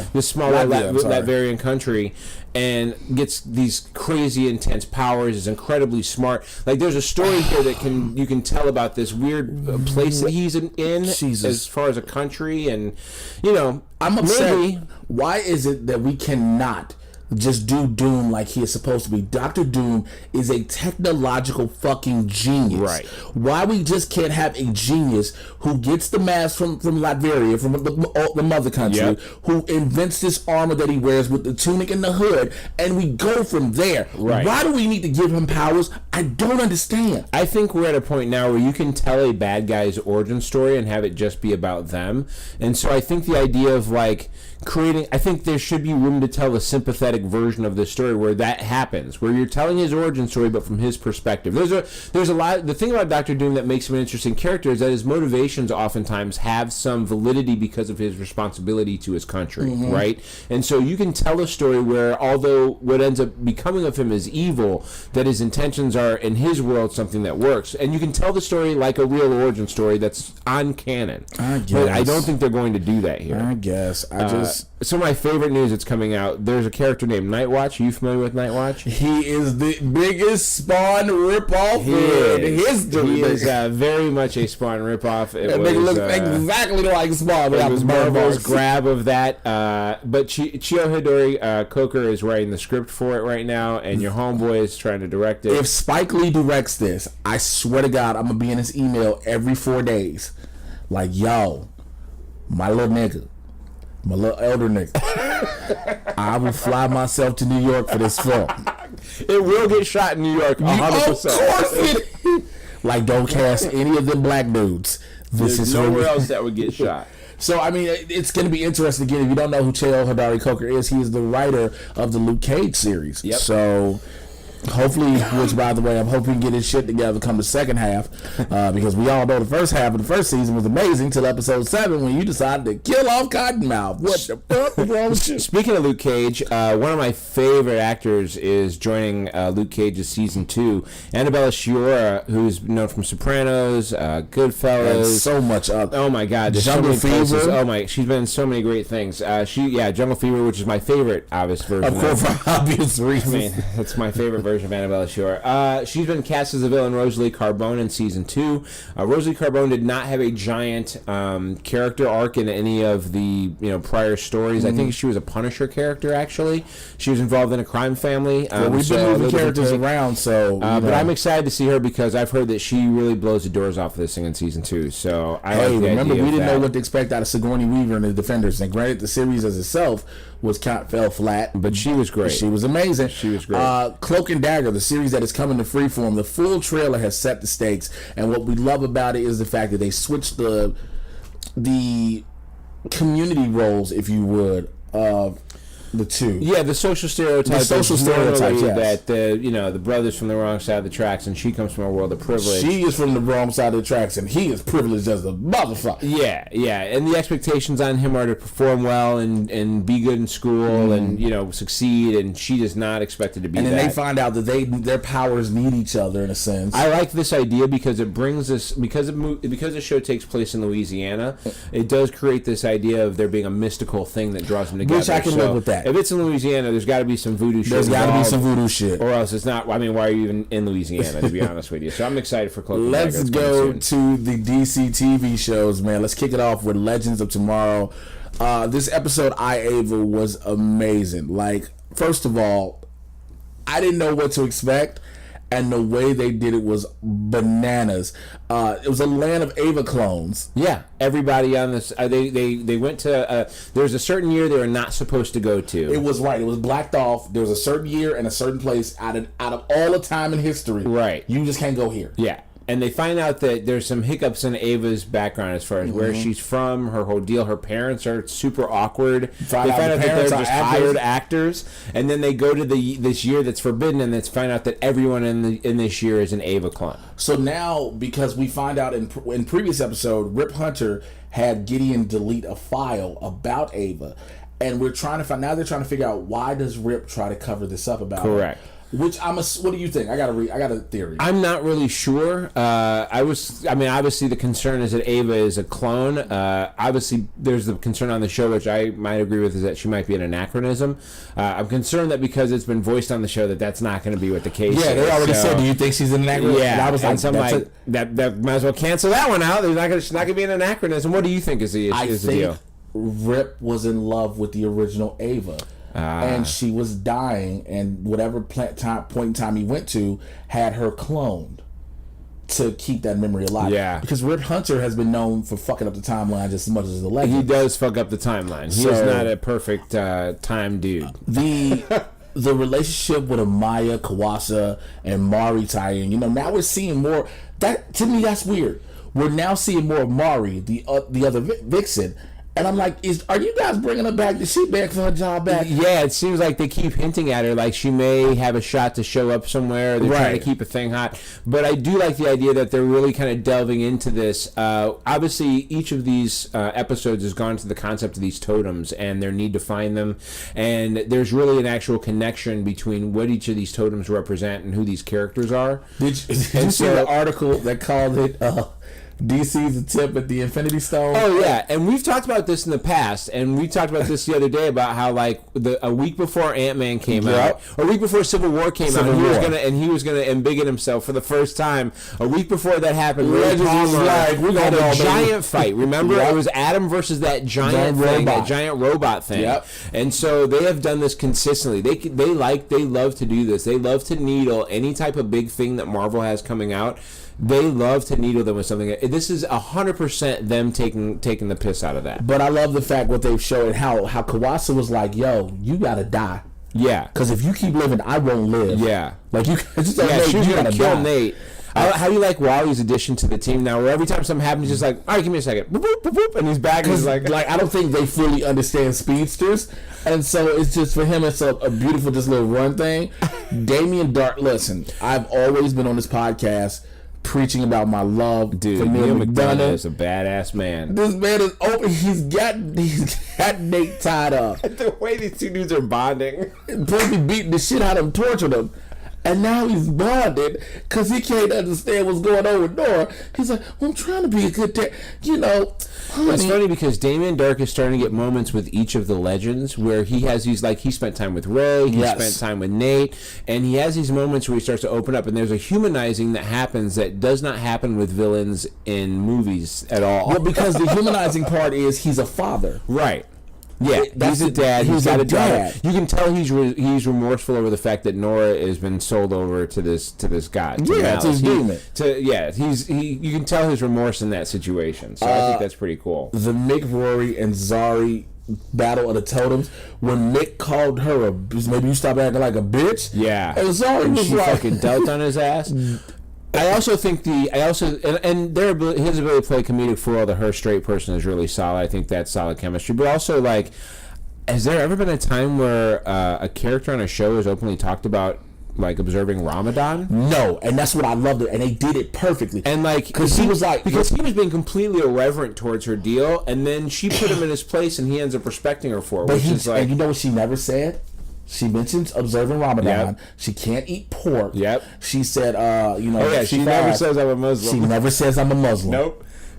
country, and gets these crazy intense powers. Is incredibly smart. Like there's a story here that you can tell about this weird place that he's in Jesus. As far as a country, and I'm upset. Why is it that we cannot just do Doom like he is supposed to be? Dr. Doom is a technological fucking genius. Right. Why we just can't have a genius who gets the mask from Latveria, from the mother country, yep, who invents this armor that he wears with the tunic and the hood, and we go from there. Right. Why do we need to give him powers? I don't understand. I think we're at a point now where you can tell a bad guy's origin story and have it just be about them. And so I think the idea of like creating, I think there should be room to tell a sympathetic version of this story where that happens, where you're telling his origin story but from his perspective. There's a lot. The thing about Dr. Doom that makes him an interesting character is that his motivations oftentimes have some validity because of his responsibility to his country, right? And so you can tell a story where, although what ends up becoming of him is evil, that his intentions are in his world something that works. And you can tell the story like a real origin story that's on canon. I guess. But I don't think they're going to do that here. I guess. Some of my favorite news that's coming out, there's a character named Nightwatch. Are you familiar with Nightwatch? He is the biggest Spawn ripoff in history. He is very much a Spawn ripoff. It nigga looks exactly like Spawn. It was Marvel's grab of that. But Chio Hidori Coker is writing the script for it right now, and your homeboy is trying to direct it. If Spike Lee directs this, I swear to God, I'm going to be in his email every 4 days. Like, yo, my little nigga. My little elder nigga. I will fly myself to New York for this film. It will get shot in New York, 100%. Of course it. Like, don't cast any of them black dudes. This There's is nowhere else that would get shot. So, I mean, it's going to be interesting. Again, if you don't know who Cheo Hodari Coker is, he is the writer of the Luke Cage series. Yep. So, hopefully, which, by the way, I'm hoping he get his shit together come the second half, because we all know the first half of the first season was amazing till episode 7 when you decided to kill off Cottonmouth. What the fuck was wrong with you? Speaking of Luke Cage, one of my favorite actors is joining Luke Cage's season 2. Annabella Sciorra, who's known from Sopranos, Goodfellas, And so much up. Oh my God, there's Jungle so many places. Fever. Oh my, she's been in so many great things. Jungle Fever, which is my favorite, obvious version. Of course, for obvious reasons. I mean, that's my favorite version of Annabella Sciorra. She's been cast as the villain Rosalie Carbone in season 2. Rosalie Carbone did not have a giant character arc in any of the prior stories. I think she was a Punisher character. Actually, she was involved in a crime family. Well, we've been moving characters around, so but I'm excited to see her because I've heard that she really blows the doors off of this thing in season 2. So remember, we didn't know that. what to expect out of Sigourney Weaver and the Defenders. And granted, the series as itself fell flat, but she was great. She was amazing. She was great. Cloak and Dagger, the series that is coming to Freeform, the full trailer has set the stakes, and what we love about it is the fact that they switched the community roles, if you would, of the two. Yeah, the social stereotype. The social stereotype, yes. That the brother's from the wrong side of the tracks, and she comes from a world of privilege. She is from the wrong side of the tracks, and he is privileged as a motherfucker. Yeah, and the expectations on him are to perform well and be good in school and succeed, and she is not expected to be. And then that. they find out that their powers need each other in a sense. I like this idea because it brings us because the show takes place in Louisiana. It does create this idea of there being a mystical thing that draws them together. Which I can live with that. If it's in Louisiana, there's got to be some voodoo shit. There's got to be some voodoo shit, or else it's not. I mean, why are you even in Louisiana? To be honest with you, so I'm excited for Cloak and Dagger. Let's go to the DC TV shows, man. Let's kick it off with Legends of Tomorrow. This episode, Ava, was amazing. Like, first of all, I didn't know what to expect, and the way they did it was bananas. It was a land of Ava clones. Yeah, everybody on this. They went to. There was a certain year they were not supposed to go to. It was right. It was blacked off. There was a certain year and a certain place out of all the time in history. Right. You just can't go here. Yeah. And they find out that there's some hiccups in Ava's background as far as where she's from, her whole deal. Her parents are super awkward. They find out that they're just hired actors, and then they go to this year that's forbidden, and let's find out that everyone in this year is an Ava clone. So now, because we find out in previous episode, Rip Hunter had Gideon delete a file about Ava, and they're trying to figure out why does Rip try to cover this up about Correct. her. What do you think? I got a theory. I'm not really sure. Obviously the concern is that Ava is a clone. Obviously there's the concern on the show, which I might agree with, is that she might be an anachronism. I'm concerned that because it's been voiced on the show that's not going to be what the case is. Yeah, they already said, do you think she's an anachronism? Yeah, and I was like, that might as well cancel that one out. She's not going to be an anacronism. What do you think is the deal? I think Rip was in love with the original Ava. And she was dying, and whatever point in time he went to had her cloned to keep that memory alive. Yeah. Because Rip Hunter has been known for fucking up the timeline just as much as the Legends. He does fuck up the timeline. He is not a perfect time dude. The relationship with Amaya, Kawasa, and Mari tie-in, now we're seeing more. That, to me, that's weird. We're now seeing more of Mari, the other vixen. And I'm like, are you guys bringing her back? Is she back for her job back? Yeah, it seems like they keep hinting at her like she may have a shot to show up somewhere. They're trying to keep a thing hot. But I do like the idea that they're really kind of delving into this. Obviously, each of these episodes has gone to the concept of these totems and their need to find them. And there's really an actual connection between what each of these totems represent and who these characters are. Did you see the article that called it... DC's attempt at the Infinity Stone? Oh yeah, and we've talked about this in the past, and we talked about this the other day about how a week before Ant-Man came out, or a week before Civil War came out, he was gonna embiggen himself for the first time. A week before that happened, Ray Palmer had a giant fight. Remember, it was Adam versus that giant thing, that giant robot thing. Yep. And so they have done this consistently. They love to do this. They love to needle any type of big thing that Marvel has coming out. They love to needle them with something. This is 100% them taking the piss out of that. But I love the fact what they've shown, how Kawasa was like, yo, you gotta die. Yeah. Because if you keep living, I won't live. Yeah. Like, you just don't she was going to kill Nate. How do you like Wally's addition to the team now? Where every time something happens, he's just like, all right, give me a second, boop, boop, boop, boop, and he's back. And he's like I don't think they fully understand speedsters, and so it's just for him. It's a beautiful, just little run thing. Damien Dark. Listen, I've always been on this podcast preaching about my love for Neil McDonough. Is a badass man. This man is open. He's got Nate tied up. The way these two dudes are bonding, probably beating the shit out of him, torturing him. And now he's bonded because he can't understand what's going on with Nora. He's like, well, I'm trying to be a good dad. You know, honey. It's funny because Damien Dark is starting to get moments with each of the legends where he has these, like, he spent time with Ray, he spent time with Nate, and he has these moments where he starts to open up, and there's a humanizing that happens that does not happen with villains in movies at all. Well, because the humanizing part is he's a father. Right. Yeah, he's a dad. He's got a daughter. You can tell he's remorseful over the fact that Nora has been sold over to this god. It's his demon. You can tell his remorse in that situation. So I think that's pretty cool. The Mick, Rory, and Zari battle of the totems when Mick called her maybe you stop acting like a bitch. Yeah, and Zari was she like fucking dealt on his ass. I also think his ability to play comedic foil to her straight person is really solid. I think that's solid chemistry. But also, like, has there ever been a time where a character on a show is openly talked about, like, observing Ramadan? No, and that's what I loved it, and they did it perfectly. And like, because he was being completely irreverent towards her deal, and then she put him in his place, and he ends up respecting her for it. But and you know what she never said? She mentions observing Ramadan. Yep. She can't eat pork. Yep. She said, she never says I'm a Muslim. She never says I'm a Muslim.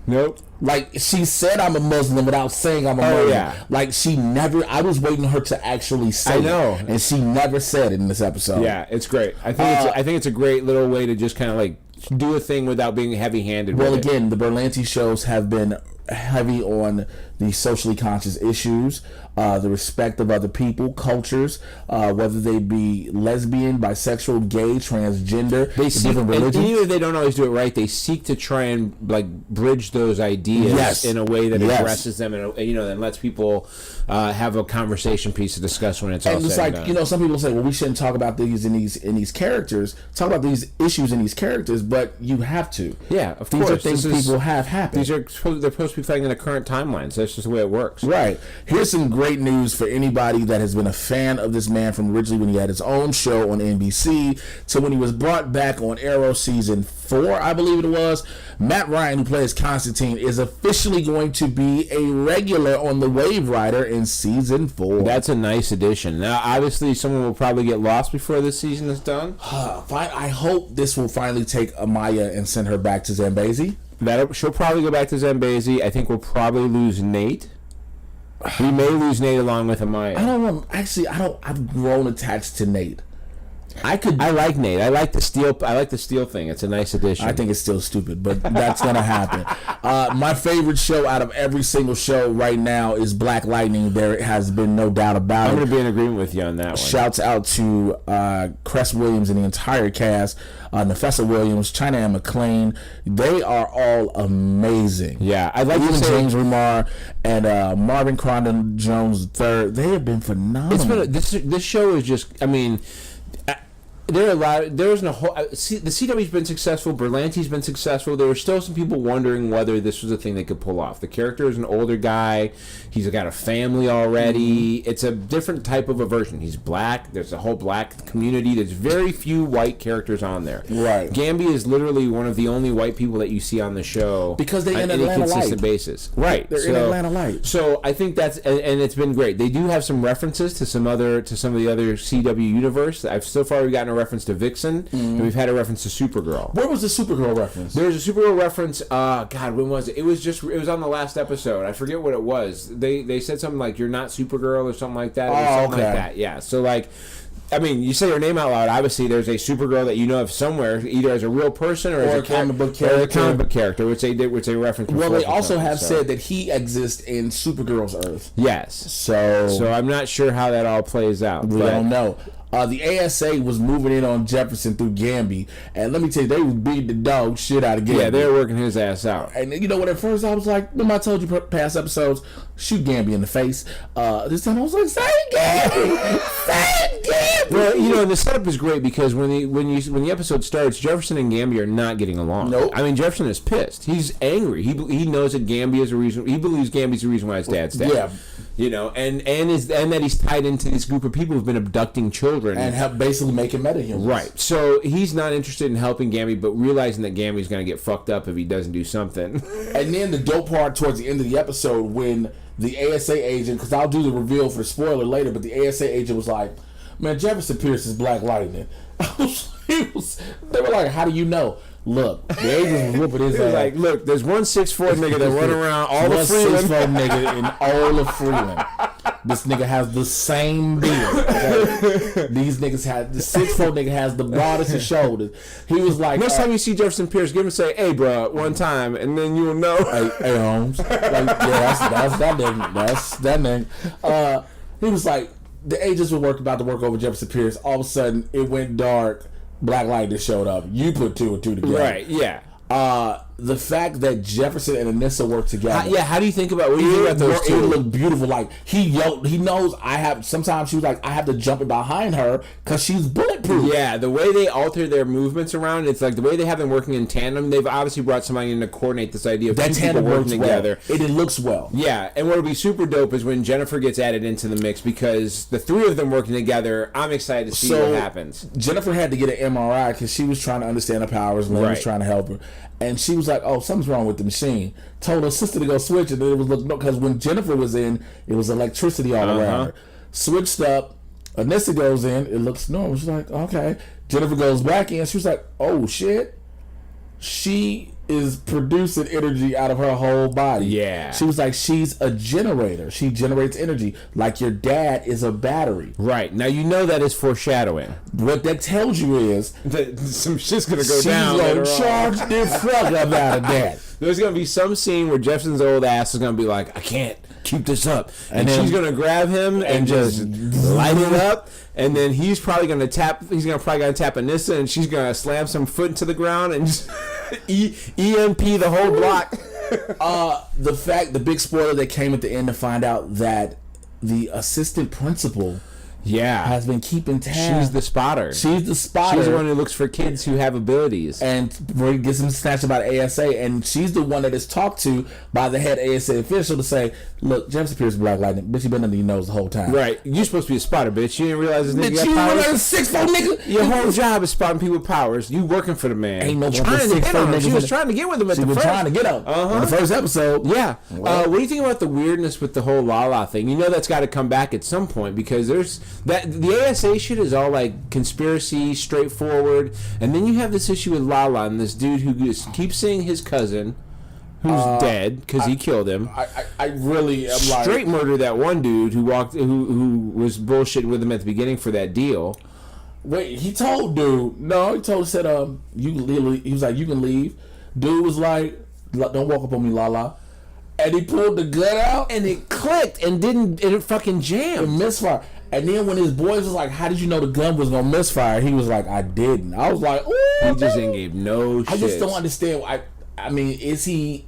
Nope. Like, she said I'm a Muslim without saying I'm a Muslim. Yeah. Like, she never, I was waiting her to actually say it. And she never said it in this episode. Yeah, it's great. I think it's a great little way to just kind of, like, do a thing without being heavy-handed. Well, again, the Berlanti shows have been heavy on the socially conscious issues, the respect of other people, cultures, whether they be lesbian, bisexual, gay, transgender, different religions. And even if they don't always do it right, they seek to try and, like, bridge those ideas in a way that addresses them and lets people have a conversation piece to discuss when it's all said and done. And it's like, some people say, well, we shouldn't talk about these in these characters, talk about these issues in these characters, but you have to. Yeah, of these course. These are things people have happened. They're supposed to be fighting in the current timeline, so that's just the way it works. Right. Here's some great news for anybody that has been a fan of this man from originally when he had his own show on NBC to when he was brought back on Arrow season 4, I believe it was. Matt Ryan, who plays Constantine, is officially going to be a regular on the Wave Rider in season 4. That's a nice addition. Now, obviously, someone will probably get lost before this season is done. I hope this will finally take Amaya and send her back to Zambezi. She'll probably go back to Zambezi. I think we'll probably lose Nate. We may lose Nate along with Amaya. I don't know. Actually, I've grown attached to Nate. I like Nate. I like the steel thing. It's a nice addition. I think it's still stupid, but that's gonna happen. My favorite show out of every single show right now is Black Lightning. There has been no doubt about it. I'm gonna be in agreement with you on that one. Shouts out to Cress Williams and the entire cast. Nefessa Williams, China Ann McClain. They are all amazing. Yeah, I'd like even to say James Remar and Marvin Crondon Jones III. They have been phenomenal. This show is just. I mean. There isn't a whole. The CW's been successful. Berlanti's been successful. There were still some people wondering whether this was a thing they could pull off. The character is an older guy. He's got a family already. Mm-hmm. It's a different type of a version. He's black. There's a whole black community. There's very few white characters on there. Right. Gambi is literally one of the only white people that you see on the show because they're in on Atlanta a consistent Light. basis. Right. They're in Atlanta Light. So I think that's and it's been great. They do have some references to some of the other CW universe. So far we've gotten a reference to Vixen, and we've had a reference to Supergirl. Where was the Supergirl reference? There was a Supergirl reference. God, when was it? It was on the last episode. I forget what it was. They said something like "You're not Supergirl" or something like that. Like that. Yeah. So like. I mean, you say her name out loud. Obviously, there's a Supergirl that you know of somewhere, either as a real person or as a comic book character, which they reference. Well, they also have said that he exists in Supergirl's Earth. Yes. So I'm not sure how that all plays out. We don't know. The ASA was moving in on Jefferson through Gamby, and let me tell you, they was beating the dog shit out of Gamby. Yeah, they were working his ass out. And you know what? At first, I was like, remember I told you past episodes, shoot Gamby in the face. This time I was like, say Gamby, say Gamby. Well, you know, the setup is great because when the episode starts, Jefferson and Gamby are not getting along. Nope. I mean, Jefferson is pissed. He's angry. He knows that Gamby is a reason. He believes Gamby's the reason why his dad's dead. Yeah. You know, and that he's tied into this group of people who've been abducting children And have basically making metahumans. Right. So he's not interested in helping Gamby, but realizing that Gamby's going to get fucked up if he doesn't do something. And then the dope part towards the end of the episode when the ASA agent, because I'll do the reveal for spoiler later, but the ASA agent was like, man, Jefferson Pierce is Black Lightning. They were like, how do you know? Look, the agents was whooping his ass. Like, look, there's one 6'4" nigga that run around all of Freeland. 6'4" nigga in all of Freeland. This nigga has the same beard. Okay? These niggas had the 6'4" nigga has the broadest of shoulders. He was like, next time you see Jefferson Pierce, give him say, "Hey, bro," one time, and then you'll know. Hey, Holmes. Like, yeah, that's that nigga. That's that nigga. He was like, the agents were about to work over Jefferson Pierce. All of a sudden, it went dark. Black Lightning showed up. You put 2 and 2 together. Right, yeah. The fact that Jefferson and Anissa work together. How do you think about what do you think about those two? It looked beautiful. Like he yelled. He knows I have. Sometimes she was like, I have to jump in behind her because she's bulletproof. Yeah, the way they alter their movements around, it's like the way they have them working in tandem. They've obviously brought somebody in to coordinate this idea of that two people working together. Well. It looks well. Yeah, and what would be super dope is when Jennifer gets added into the mix because the three of them working together. I'm excited to see what happens. Jennifer had to get an MRI because she was trying to understand her powers. Lynn was trying to help her. And she was like, "Oh, something's wrong with the machine." Told her sister to go switch it. And it was because when Jennifer was in, it was electricity all around her. Switched up. Anissa goes in. It looks normal. She's like, "Okay." Jennifer goes back in. She was like, "Oh shit." She is producing energy out of her whole body. Yeah. She was like, she's a generator. She generates energy. Like your dad is a battery. Right. Now you know that is foreshadowing. What that tells you is that some shit's gonna go down. She's gonna charge the fuck up out of that. There's gonna be some scene where Jefferson's old ass is gonna be like, I can't keep this up. And she's gonna grab him and just light it up. And then he's probably gonna tap Anissa, and she's gonna slam some foot into the ground and just EMP the whole block. The big spoiler that came at the end to find out that the assistant principal has been keeping tabs. She's the spotter. She's the one who looks for kids who have abilities. And gets them snatched about ASA, and she's the one that is talked to by the head ASA official to say, look, Jefferson Pierce is Black Lightning. Bitch, you been under your nose the whole time. Right. You're supposed to be a spotter, bitch. You didn't realize this nigga got got powers? 6'4" nigga. Your whole job is spotting people with powers. You working for the man. Ain't no trying to get him. She was trying to get with him at the first. She was trying to get him in the first episode. Yeah. What do you think about the weirdness with the whole Lala thing? You know that's got to come back at some point because there's that the ASA shit is all like conspiracy, straightforward, and then you have this issue with Lala and this dude who keeps seeing his cousin who's dead because he killed him. I really am straight murdered that one dude who was bullshitting with him at the beginning for that deal. Wait, he told said you can leave. He was like, you can leave. Dude was like, don't walk up on me, Lala. And he pulled the gun out and it clicked and it fucking jammed. It misfire. And then when his boys was like, how did you know the gun was gonna misfire? He was like, I didn't. I was like, ooh. He just ain't gave no shit. I just don't understand. I mean, is he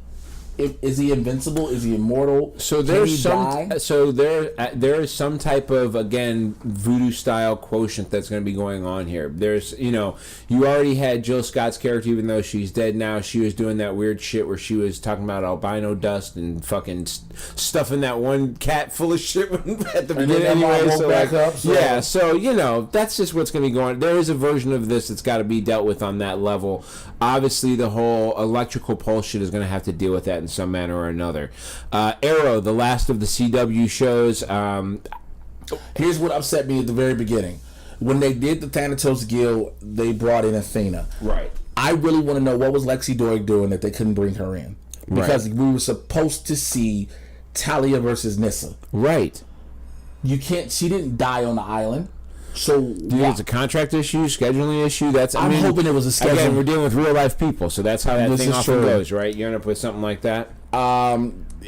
invincible? Is he immortal? So there's there is some type of, again, voodoo style quotient that's going to be going on here. There's you already had Jill Scott's character, even though she's dead now. She was doing that weird shit where she was talking about albino dust and fucking stuffing that one cat full of shit at the beginning anyway. So that's just what's going to be going. There is a version of this that's got to be dealt with on that level. Obviously, the whole electrical pulse shit is going to have to deal with that in some manner or another. Arrow, the last of the CW shows. Here's what upset me at the very beginning. When they did the Thanatos Guild, they brought in Athena. Right. I really want to know what was Lexi Doig doing that they couldn't bring her in. Because we were supposed to see Talia versus Nyssa. Right. She didn't die on the island. So do you think it's a contract issue, scheduling issue? I'm hoping it was a schedule. Again, we're dealing with real life people, so that's how that thing often goes, right? You end up with something like that.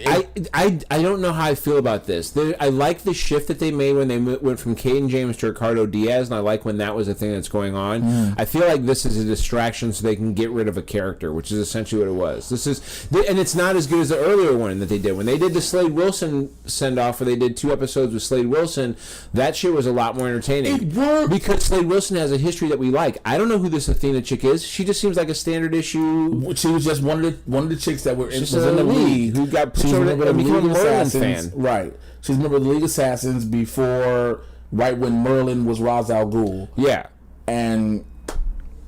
I don't know how I feel about this. I like the shift that they made when they went from Caden James to Ricardo Diaz, and I like when that was a thing that's going on. I feel like this is a distraction so they can get rid of a character, which is essentially what it was. And it's not as good as the earlier one that they did. When they did the Slade Wilson send-off, where they did 2 episodes with Slade Wilson, that shit was a lot more entertaining. It worked. Because Slade Wilson has a history that we like. I don't know who this Athena chick is. She just seems like a standard issue. She was just one of the chicks that was in the league who got she's a member of the League of Assassins. Fan. Right. She's a member of the League of Assassins before, right when Merlin was Ra's al Ghul. Yeah. And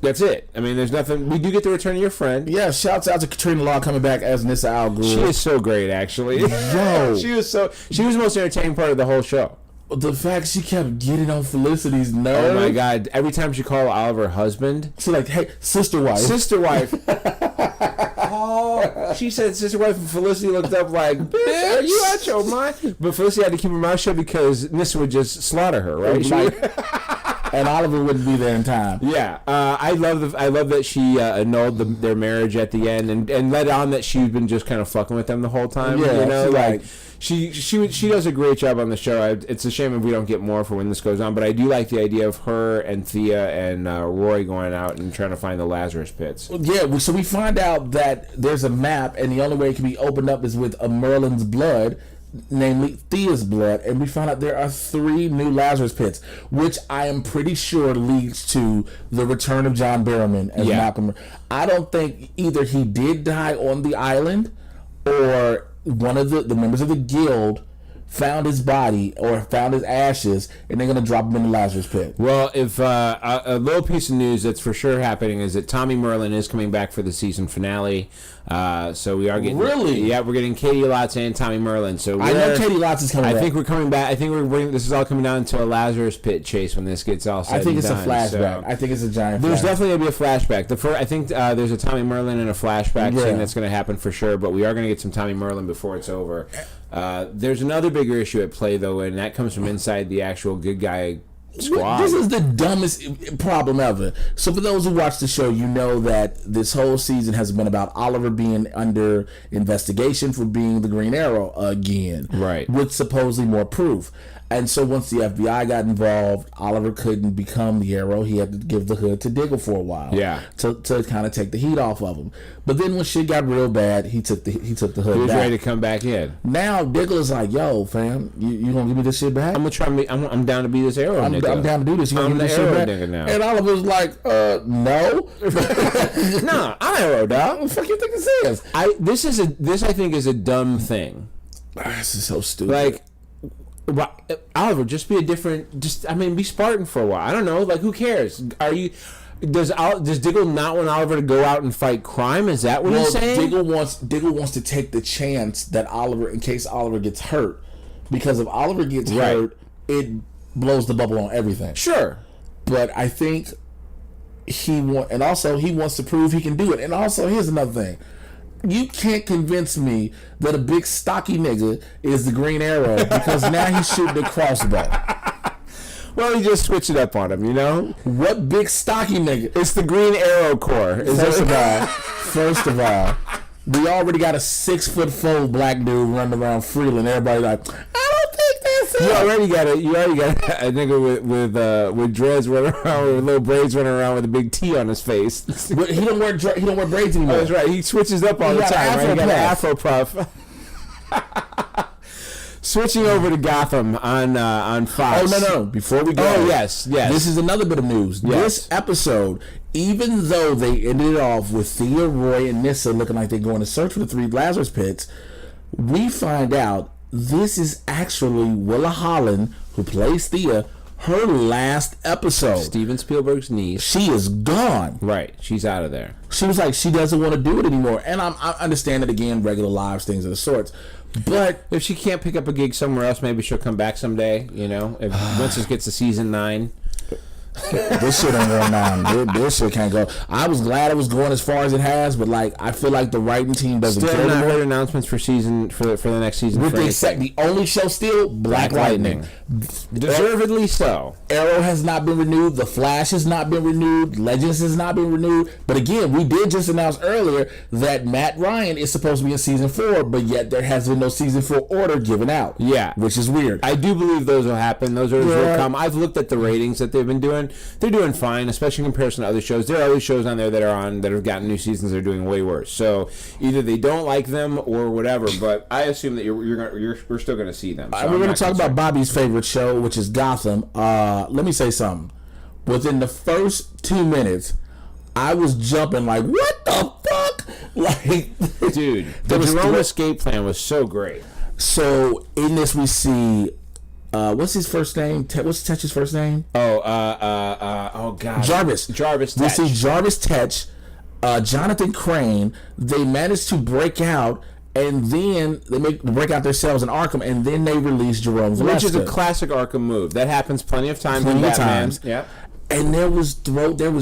that's it. I mean, there's nothing. We do get the return of your friend. Yeah, shouts out to Katrina Law coming back as Nissa al Ghul. She is so great, actually. Yo. She was the most entertaining part of the whole show. The fact she kept getting on Felicity's nerves. Oh my God. Every time she called Oliver husband. She's like, hey, sister wife. Sister wife. Oh, she said sister wife, and Felicity looked up like, bitch, are you out your mind? But Felicity had to keep her mouth shut because Nissa would just slaughter her, right? And Oliver wouldn't be there in time. Yeah, I love that she annulled their marriage at the end and let on that she's been just kind of fucking with them the whole time. Yeah, you know, like she does a great job on the show. It's a shame if we don't get more for when this goes on, but I do like the idea of her and Thea and Roy going out and trying to find the Lazarus pits. Yeah, so we find out that there's a map, and the only way it can be opened up is with a Merlin's blood, namely Thea's blood, and we find out there are 3 new Lazarus pits, which I am pretty sure leads to the return of John Barrowman as Malcolm. I don't think either he did die on the island, or one of the members of the guild found his body or found his ashes, and they're going to drop him in the Lazarus pit. Well, if a little piece of news that's for sure happening is that Tommy Merlin is coming back for the season finale. So we are getting we're getting Katie Lotz and Tommy Merlin. So I know Katie Lotz is coming back. I think we're coming back. I think this is all coming down to a Lazarus pit chase when this gets all said. I think and it's done. a flashback. So I think it's a giant. There's flashback. definitely gonna be a flashback. I think there's a Tommy Merlin and a flashback thing that's going to happen for sure. But we are going to get some Tommy Merlin before it's over. There's another bigger issue at play though, and that comes from inside the actual good guy squad. This is the dumbest problem ever. So for those who watch the show, you know that this whole season has been about Oliver being under investigation for being the Green Arrow again, right? With supposedly more proof. And so once the FBI got involved, Oliver couldn't become the Arrow. He had to give the hood to Diggle for a while, to kind of take the heat off of him. But then when shit got real bad, he took the hood back. He was ready to come back in. Now Diggle is like, yo, fam, you gonna give me this shit back? I'm gonna try. I'm down to be this Arrow. I'm down to do this. You gonna give me this shit back? Nigga now. And Oliver's like, no. Nah, I'm Arrow, dog. What the fuck you think this is? This I think is a dumb thing. This is so stupid. Like, Oliver, just be a different. Be Spartan for a while. I don't know. Like, who cares? Does Diggle not want Oliver to go out and fight crime? Is that what he's saying? Diggle wants to take the chance that Oliver, in case Oliver gets hurt, because if Oliver gets hurt, it blows the bubble on everything. Sure, but I think he wants to prove he can do it. And also, here's another thing. You can't convince me that a big stocky nigga is the Green Arrow because now he's shooting a crossbow. Well, he just switched it up on him, you know? What big stocky nigga? It's the Green Arrow Corps. First of all, we already got a 6'4" black dude running around Freeland. Everybody like, I don't think that's it. You already got a nigga with dreads running around, with little braids running around with a big T on his face. But he don't wear braids anymore. Oh, that's right. He switches up all the time. Right? He got an Afro puff. Switching over to Gotham on Fox. Oh no! Before we go, yes. This is another bit of news. Yes. This episode, even though they ended it off with Thea, Roy, and Nissa looking like they're going to search for the 3 Lazarus pits, we find out this is actually Willa Holland, who plays Thea, her last episode. Steven Spielberg's niece. She is gone. Right. She's out of there. She was like, she doesn't want to do it anymore. And I understand that, again, regular lives, things of the sorts. But if she can't pick up a gig somewhere else, maybe she'll come back someday, you know, once it gets to season 9. This shit ain't going down. This shit can't go. I was glad it was going as far as it has, but like I feel like the writing team doesn't Still care not anymore. heard announcements for the next season. With the except the only show still Black Lightning. Deservedly so. Arrow has not been renewed. The Flash has not been renewed. Legends has not been renewed. But again, we did just announce earlier that Matt Ryan is supposed to be in season 4, but yet there has been no season 4 order given out. Yeah, which is weird. I do believe those will happen. Those orders will come. I've looked at the ratings that they've been doing. They're doing fine, especially in comparison to other shows. There are other shows on there that have gotten new seasons that are doing way worse. So either they don't like them or whatever. But I assume that we're still going to see them. So we're going to talk about Bobby's favorite show, which is Gotham. Let me say something. Within the first 2 minutes, I was jumping like, what the fuck? Like, dude, the Jerome escape plan was so great. So in this we see, what's his first name? What's Tetch's first name? Oh God, Jarvis Tetch. We see Jarvis Tetch, Jonathan Crane. They managed to break out. And then they break out themselves in Arkham, and then they release Jerome Valeska. Which is a classic Arkham move. That happens plenty of times in Batman. Yeah. And there was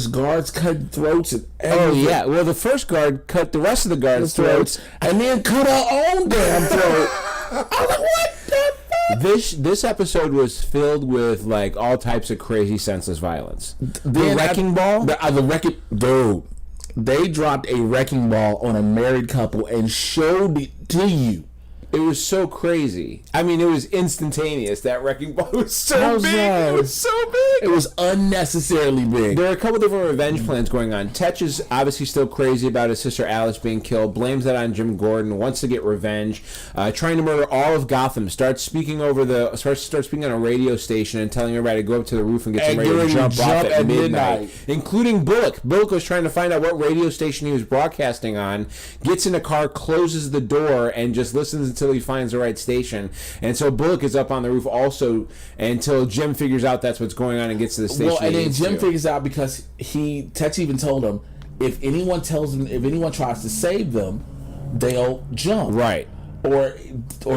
guards cutting throats and everything. Oh yeah. Well, the first guard cut the rest of the guards' throats, and then cut her own damn throat. I was like, what the fuck? This episode was filled with like all types of crazy, senseless violence. The wrecking ball. The wrecking dude. They dropped a wrecking ball on a married couple and showed it to you. It was so crazy. I mean, it was instantaneous. That wrecking ball was so big. It was so big. It was unnecessarily big. There are a couple different revenge plans going on. Tetch is obviously still crazy about his sister Alice being killed. Blames that on Jim Gordon. Wants to get revenge. Trying to murder all of Gotham. Starts speaking on a radio station and telling everybody to go up to the roof and get some ready to jump off at midnight. Including Bullock. Bullock was trying to find out what radio station he was broadcasting on. Gets in a car, closes the door, and just listens until he finds the right station. And so Bullock is up on the roof also until Jim figures out that's what's going on and gets to the station. Well, and then Jim figures out because Tetch even told him if anyone tries to save them, they'll jump. Right. Or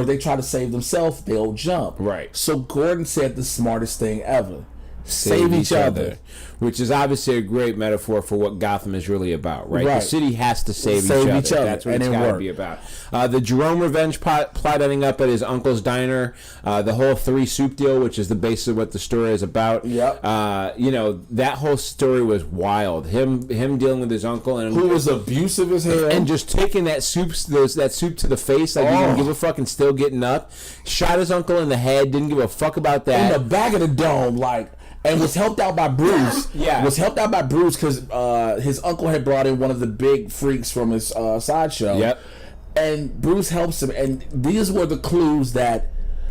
they try to save themselves, they'll jump. Right. So Gordon said the smartest thing ever. Save each other. Which is obviously a great metaphor for what Gotham is really about, right? The city has to save each other. That's what it's got to be about. The Jerome revenge plot ending up at his uncle's diner. The whole 3 soup deal, which is the basis of what the story is about. Yep. That whole story was wild. Him dealing with his uncle and who was abusive as hell, and just taking that soup to the face like he didn't give a fuck and still getting up. Shot his uncle in the head. Didn't give a fuck about that. In the back of the dome, like. And was helped out by Bruce. Yeah. Was helped out by Bruce because his uncle had brought in one of the big freaks from his sideshow. Yep. And Bruce helps him. And these were the clues that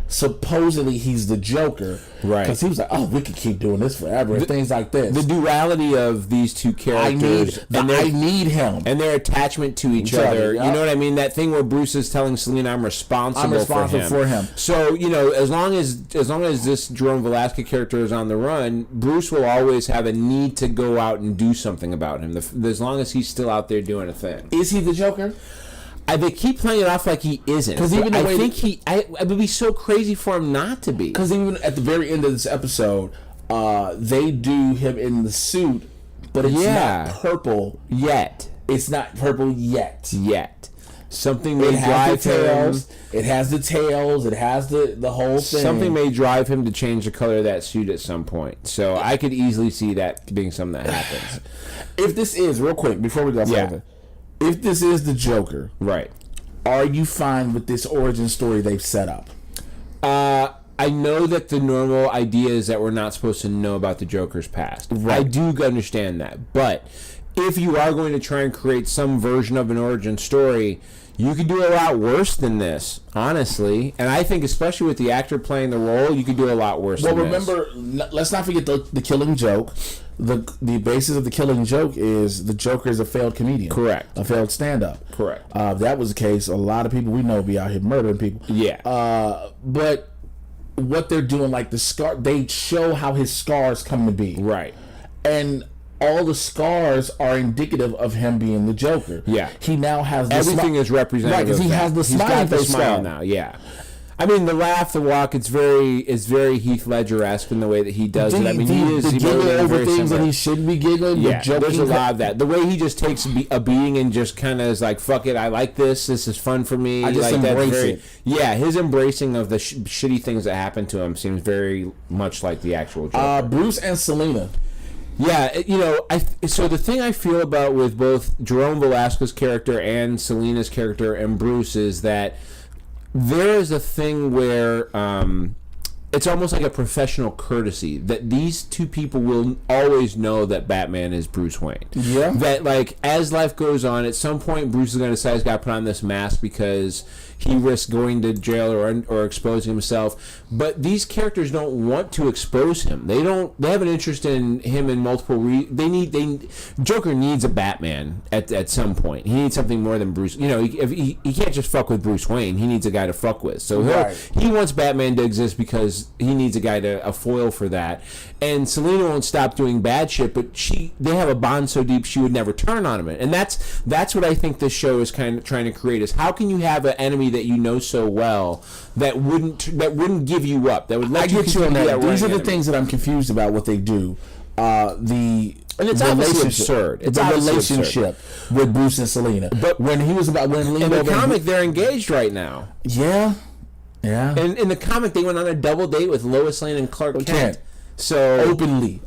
supposedly he's the Joker. Right. Because he was like, oh, we could keep doing this forever. And things like this. The duality of these two characters. I need him. And their attachment to each other. Yep. You know what I mean? That thing where Bruce is telling Selina, I'm responsible for him. So, as long as this Jerome Valeska character is on the run, Bruce will always have a need to go out and do something about him. As long as he's still out there doing a thing. Is he the Joker? They keep playing it off like he isn't. Because even I think it would be so crazy for him not to be. Because even at the very end of this episode, they do him in the suit, but it's not purple yet. It's not purple yet. Something may drive him. It has the tails. It has the whole thing. Something may drive him to change the color of that suit at some point. So I could easily see that being something that happens. If this is real quick before we go further. If this is the Joker, right? Are you fine with this origin story they've set up? I know that the normal idea is that we're not supposed to know about the Joker's past. Right. I do understand that. But if you are going to try and create some version of an origin story, you could do a lot worse than this, honestly. And I think especially with the actor playing the role, you could do a lot worse than this. Well, remember, let's not forget the Killing Joke. The basis of the Killing Joke is the Joker is a failed comedian. Correct. A failed stand-up. Correct. If that was the case, a lot of people we know be out here murdering people. Yeah. But what they're doing, like the scar, they show how his scars come to be. Right. And all the scars are indicative of him being the Joker. Yeah. He now has the everything is representative. Right, because he has the smiley face smile now. Yeah. I mean, the laugh, the walk, it's very Heath Ledger-esque in the way that he does it. I mean, he is giggling over things that he shouldn't be giggling. Yeah, there's a lot of that. The way he just takes a being and just kind of is like, fuck it, I like this. This is fun for me. I just like, embrace it. Yeah, his embracing of the shitty things that happen to him seems very much like the actual Joker. Bruce and Selina. Yeah, you know, so the thing I feel about with both Jerome Velasquez's character and Selina's character and Bruce is that there is a thing where it's almost like a professional courtesy that these two people will always know that Batman is Bruce Wayne. Yeah. That, like, as life goes on, at some point Bruce is going to decide he's got to put on this mask because he risks going to jail or exposing himself. But these characters don't want to expose him. They have an interest in him in multiple Joker needs a Batman at some point. He needs something more than Bruce. You know, he can't just fuck with Bruce Wayne. He needs a guy to fuck with. So he wants Batman to exist because he needs a guy a foil for that. And Selina won't stop doing bad shit, but they have a bond so deep she would never turn on him. And that's what I think this show is kind of trying to create, is how can you have an enemy that you know so well that wouldn't give you up, that would let you on that. These are the things that I'm confused about what they do. And it's obviously absurd. It's the obviously relationship with Bruce and Selina. But when he was about in the comic, they're engaged right now. Yeah. And in the comic, they went on a double date with Lois Lane and Clark Kent. So openly.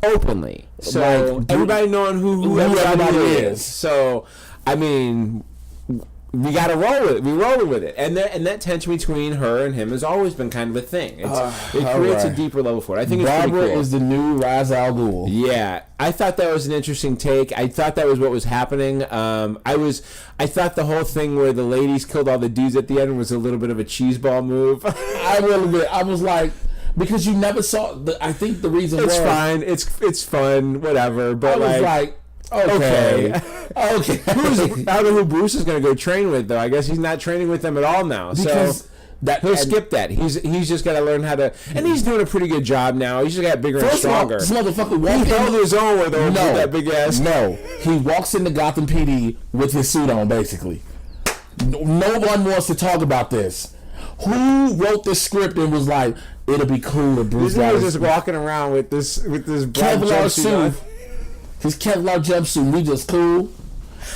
So like, everybody knowing who everybody is. So I mean, we got to roll with it. We're rolling with it, and that tension between her and him has always been kind of a thing. It creates a deeper level for it. I think it's Barbara pretty cool. is the new Ra's al Ghul. Yeah, I thought that was an interesting take. I thought that was what was happening. I thought the whole thing where the ladies killed all the dudes at the end was a little bit of a cheeseball move. I was like, because you never saw. I think the reason it's fine. It's fun. Whatever. But I was like okay. I don't know who Bruce is going to go train with, though. I guess he's not training with them at all now. Because so he'll skip that. He's just got to learn how to, and he's doing a pretty good job now. He's just got bigger and stronger. This motherfucker he held his own with that big ass. No, he walks into Gotham PD with his suit on, basically. No one wants to talk about this. Who wrote this script and was like, it'll be cool if Bruce was just walking around with this Kevlar suit. His Kevlar jumpsuit, we just cool.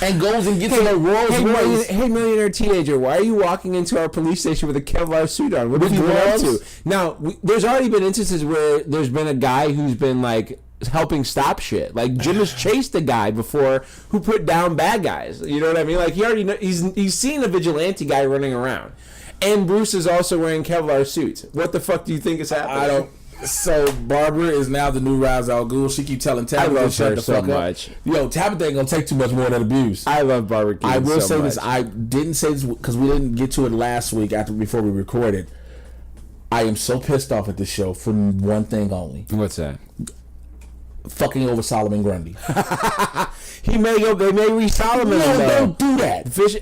And goes and gets in a Rolls Royce. Hey, millionaire teenager, why are you walking into our police station with a Kevlar suit on? What are you up to? Now, there's already been instances where there's been a guy who's been, like, helping stop shit. Like, Jim has chased a guy before who put down bad guys. You know what I mean? Like, he already he's seen a vigilante guy running around. And Bruce is also wearing Kevlar suits. What the fuck do you think is happening? So Barbara is now the new Ra's al Ghul. She keep telling Tabitha to shut the fuck up. Yo, Tabitha ain't gonna take too much more of that abuse. I love Barbara Keene. I will say this. I didn't say this because we didn't get to it last week before we recorded. I am so pissed off at this show for one thing only. What's that? Fucking over Solomon Grundy. They may re-Solomon. No, don't do that. Fish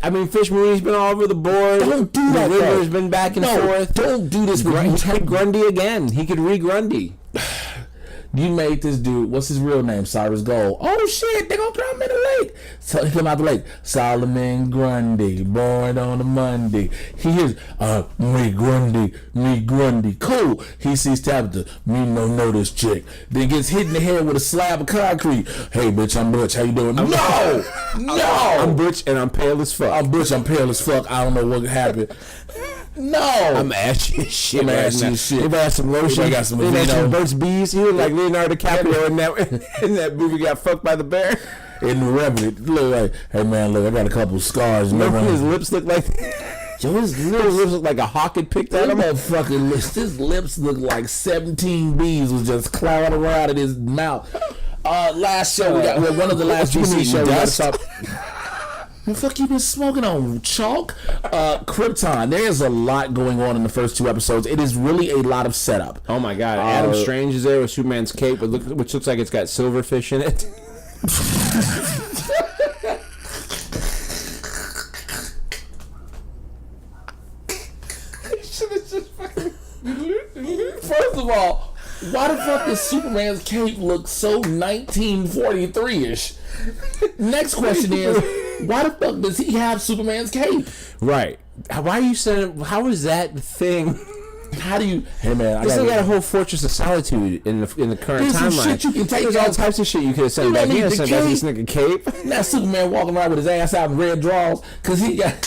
Mooney's been all over the board. Don't do that. The River's been back and forth. Don't do this. He could Grundy again. He could re-Grundy. You made this dude, what's his real name? Cyrus Gold. Oh shit, they gonna throw him in the lake. So he come out the lake. Solomon Grundy, born on a Monday. He hears, me Grundy. Cool. He sees Tabitha, me no know this chick. Then gets hit in the head with a slab of concrete. Hey bitch, I'm Butch, how you doing? No! I'm Butch and I'm pale as fuck. I don't know what happened. No, I'm ashy as shit. If I had some lotion, I got some Burt's Bees. He looked like Leonardo DiCaprio in that movie got fucked by the bear. In the Revenant, look like, hey man, look, I got a couple scars. Remember his lips look like? Yo, his lips look like a hawk had picked at him. Fucking lips. His lips look like 17 bees was just clowning around in his mouth. Last show we got one of the last DC shows. We got to stop. The fuck you been smoking on, chalk? Krypton. There's a lot going on in the first 2 episodes. It is really a lot of setup. Oh my god. Adam Strange is there with Superman's cape, which looks like it's got silverfish in it. First of all, why the fuck does Superman's cape look so 1943-ish? Next question is, why the fuck does he have Superman's cape? Right. Why are you saying? How is that the thing? How do you? Hey man, This thing got a whole Fortress of Solitude in the current There's some timeline. shit you can take There's all out. types of shit you could have sent back. You could have sent back this nigga cape. Now Superman walking around with his ass out in red drawers because he got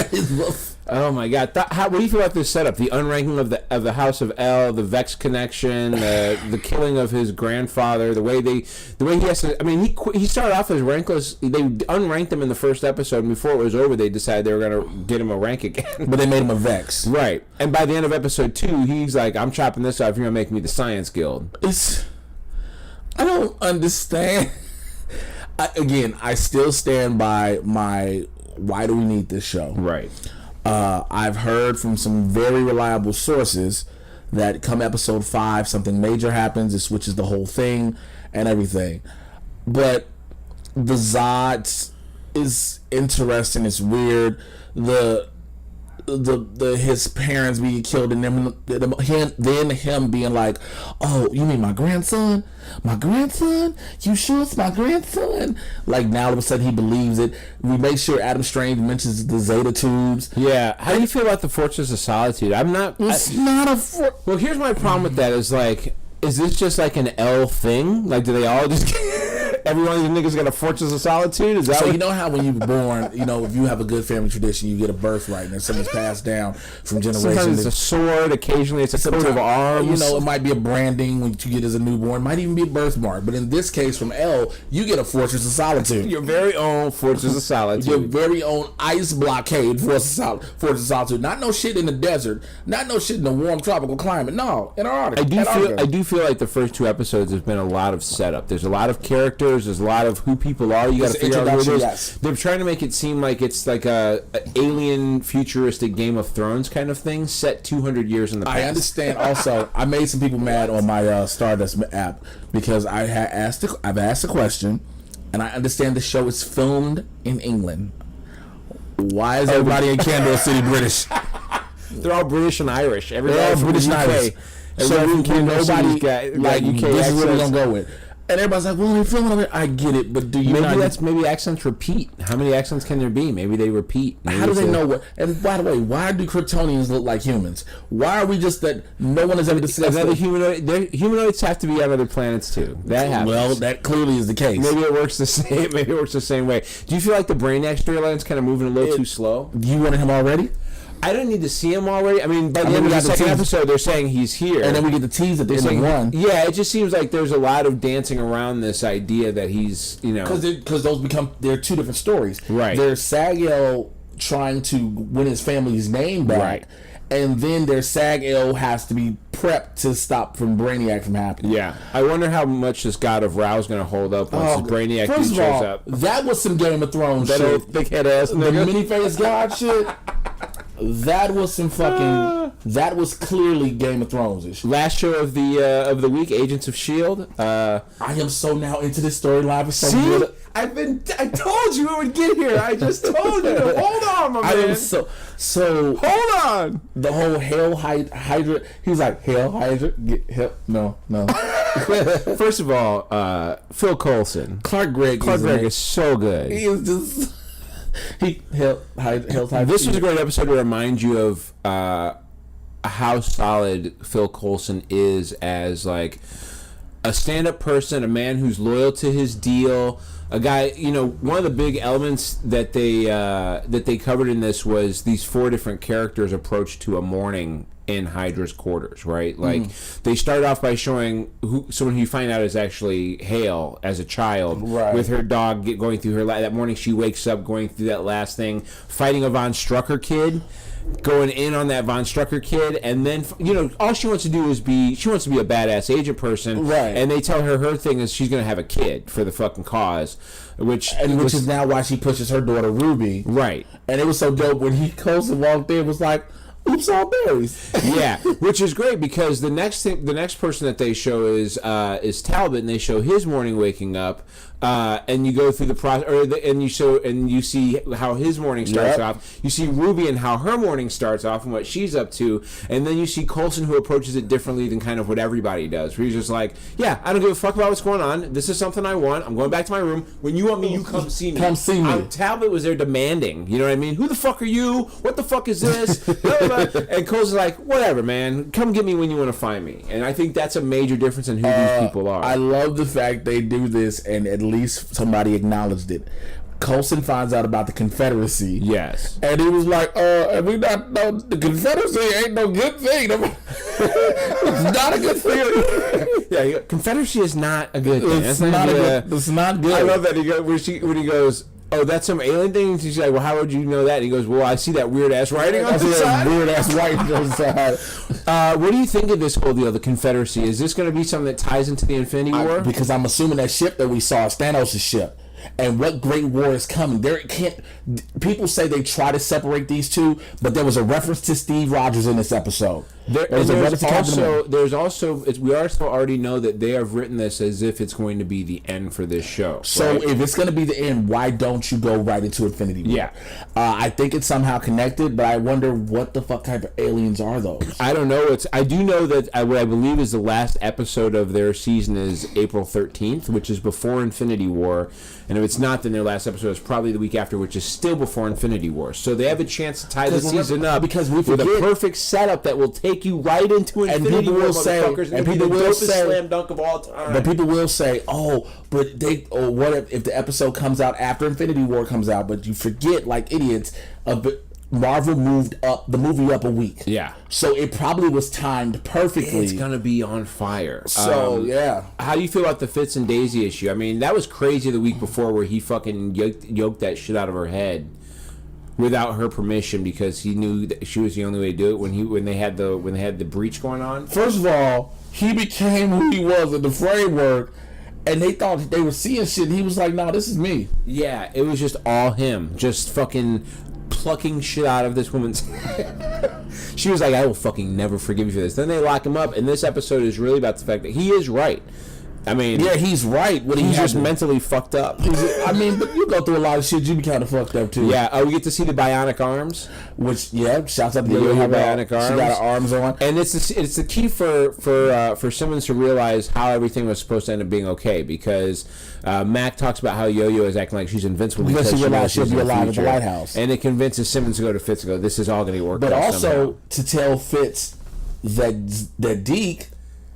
his rough. Oh my God! What do you feel about this setup? The unranking of the House of L, the Vex connection, the killing of his grandfather, the way he has to. I mean, he started off as rankless. They unranked him in the first episode, and before it was over, they decided they were going to get him a rank again. But they made him a Vex, right? And by the end of episode 2, he's like, "I'm chopping this off. You're gonna make me the Science Guild." I don't understand. I still stand by my. Why do we need this show? Right. I've heard from some very reliable sources that come episode 5, something major happens. It switches the whole thing and everything. But the Zods is interesting. It's weird. His parents being killed and then him being like, "Oh, you mean my grandson? My grandson? You sure it's my grandson?" Like now all of a sudden he believes it. We make sure Adam Strange mentions the Zeta tubes. Yeah. How do you feel about the Fortress of Solitude? Well, here's my problem with that. Is like, is this just like an L thing? Like, do they all just every one of these niggas got a Fortress of Solitude? Is that so? You know how when you're born, if you have a good family tradition, you get a birthright, and something's passed down from generation. Sometimes it's a sword. Occasionally, it's a coat of arms. It might be a branding when you get as a newborn. It might even be a birthmark. But in this case, from L, you get a Fortress of Solitude. Your very own Fortress of Solitude. Your very own ice blockade Fortress of Solitude. Not no shit in the desert. Not no shit in the warm tropical climate. No, Antarctica. I do feel like the first 2 episodes has been a lot of setup. There's a lot of characters. There's a lot of who people are. You got to figure out who it is. Yes. They're trying to make it seem like it's like a alien futuristic Game of Thrones kind of thing set 200 years in the past. I understand. Also, I made some people mad on my Stardust app because I've asked a question, and I understand the show is filmed in England. Why is everybody in Candle City British? They're all British and Irish. They're all British and Irish. So nobody like UK this is what we're gonna go with. And everybody's like, "Well, they're filming over there." I get it, but do you? Maybe accents repeat. How many accents can there be? Maybe they repeat. How do they know what? And by the way, why do Kryptonians look like humans? Why are we just that? No one has ever discussed another humanoid. Humanoids have to be on other planets too. That happens. Well, that clearly is the case. Maybe it works the same. Maybe it works the same way. Do you feel like the Brainiac storyline's kind of moving a little too slow? You wanted him already? I don't need to see him already. I mean, by the end of the second episode, they're saying he's here. And then we get the tease at the end of 1. Yeah, it just seems like there's a lot of dancing around this idea that he's, Because they're 2 different stories. Right. There's Sag-El trying to win his family's name back. Right. And then there's Sag-El has to be prepped to stop Brainiac from happening. Yeah. I wonder how much this God of Ra is going to hold up once the Brainiac dude shows up. That was some Game of Thrones shit. That big head ass nigga. The mini-face God shit. That was some fucking. That was clearly Game of Thrones-ish. Last show of the week, Agents of S.H.I.E.L.D. I am so now into this storyline. See? I told you it would get here. I just told you. Hold on, my man. I am so hold on. The whole Hail Hydra. He's like, Hail Hydra. No. First of all, Phil Coulson. Clark Gregg is so good. He is just. Hail Hydra. This was a great episode to remind you of how solid Phil Coulson is as like a stand-up person, a man who's loyal to his deal. A guy, one of the big elements that they covered in this was these 4 different characters' approach to a morning in Hydra's quarters, right? Like they start off by showing someone who you find out is actually Hale as a child, right, with her dog going through her that morning. She wakes up going through that last thing, fighting a Von Strucker kid, going in on that Von Strucker kid, and then all she wants to do is she wants to be a badass agent person, right? And they tell her thing is she's gonna have a kid for the fucking cause, which is now why she pushes her daughter Ruby, right? And it was so dope when Coulson walked in, was like, oops, all berries. Yeah, which is great because the next person that they show is Talbot, and they show his morning waking up, and you go through the process, and you see how his morning starts off. You see Ruby and how her morning starts off and what she's up to, and then you see Coulson who approaches it differently than kind of what everybody does. Where he's just like, yeah, I don't give a fuck about what's going on. This is something I want. I'm going back to my room. When you want me, you come see me. Come see me. Talbot was there demanding. You know what I mean? Who the fuck are you? What the fuck is this? Nebula. And Cole's like, whatever, man. Come get me when you want to find me. And I think that's a major difference in who these people are. I love the fact they do this, and at least somebody acknowledged it. Coulson finds out about the Confederacy. Yes. And he was like, and we not know the Confederacy ain't no good thing. It's not a good thing. Yeah, Confederacy is not a good thing. It's not good. I love that when he goes, oh, that's some alien thing? She's like, well, how would you know that? And he goes, well, I see that weird-ass writing on the side. Weird-ass writing on the side. What do you think of this whole deal, the Confederacy? Is this going to be something that ties into the Infinity War? Because I'm assuming that ship that we saw is Thanos' ship. And what great war is coming? People say they try to separate these two, but there was a reference to Steve Rogers in this episode. There's also we also already know that they have written this as if it's going to be the end for this show. So right? if it's going to be the end, why don't you go right into Infinity War? Yeah. I think it's somehow connected, but I wonder what the fuck type of aliens are those? I don't know. I do know that what I believe is the last episode of their season is April 13th, which is before Infinity War. And if it's not, then their last episode is probably the week after, which is still before Infinity War. So they have a chance to tie the season up because with a perfect setup that will take you right into Infinity War, motherfuckers. And people will say, slam dunk of all time. But people will say, what if the episode comes out after Infinity War comes out? But you forget, like idiots, Marvel moved the movie up a week. Yeah. So it probably was timed perfectly. It's going to be on fire. So, yeah. How do you feel about the Fitz and Daisy issue? I mean, that was crazy the week before where he fucking yoked that shit out of her head without her permission because he knew that she was the only way to do it when they had the breach going on. First of all, he became who he was in the framework. And they thought they were seeing shit. And he was like, "No, this is me." Yeah, it was just all him. Just fucking plucking shit out of this woman's head. She was like, I will fucking never forgive you for this. Then they lock him up, and this episode is really about the fact that he is right. I mean, yeah, he's right. He's just mentally fucked up. I mean, but you go through a lot of shit. You be kind of fucked up too. Yeah. We get to see the bionic arms, which shouts out to the bionic arms. She got her arms on, and it's the key for Simmons to realize how everything was supposed to end up being okay because Mac talks about how Yo-Yo is acting like she's invincible because she realizes she'll be alive at the lighthouse, and it convinces Simmons to go to Fitz and go, "This is all going to work." But out also somehow. to tell Fitz that Deke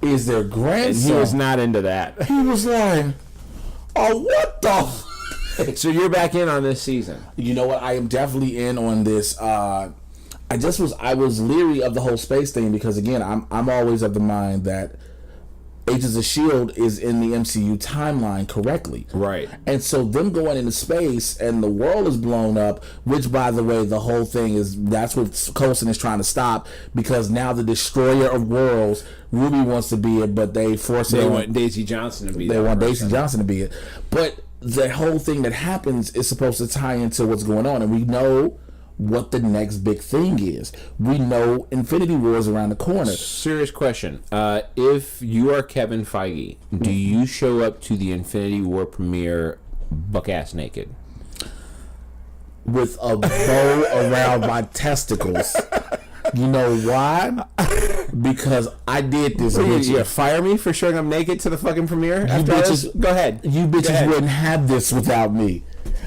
is their grandson. And he was not into that. He was like, "Oh, what the?" So you're back in on this season. You know what? I am definitely in on this. I was leery of the whole space thing because again, I'm always of the mind that Agents of S.H.I.E.L.D. is in the MCU timeline correctly. Right. And so them going into space and the world is blown up, which, by the way, the whole thing that's what Coulson is trying to stop because now the destroyer of worlds, Ruby wants to be it, but they force it. They want Daisy Johnson to be it. They want Daisy Johnson to be it. But the whole thing that happens is supposed to tie into what's going on. And we know what the next big thing is. We know Infinity War is around the corner. Serious question. If you are Kevin Feige, do you show up to the Infinity War premiere buck-ass naked? With a bow around my testicles. You know why? Because I did this. You fire me for showing up naked to the fucking premiere? Go ahead. You bitches wouldn't have this without me.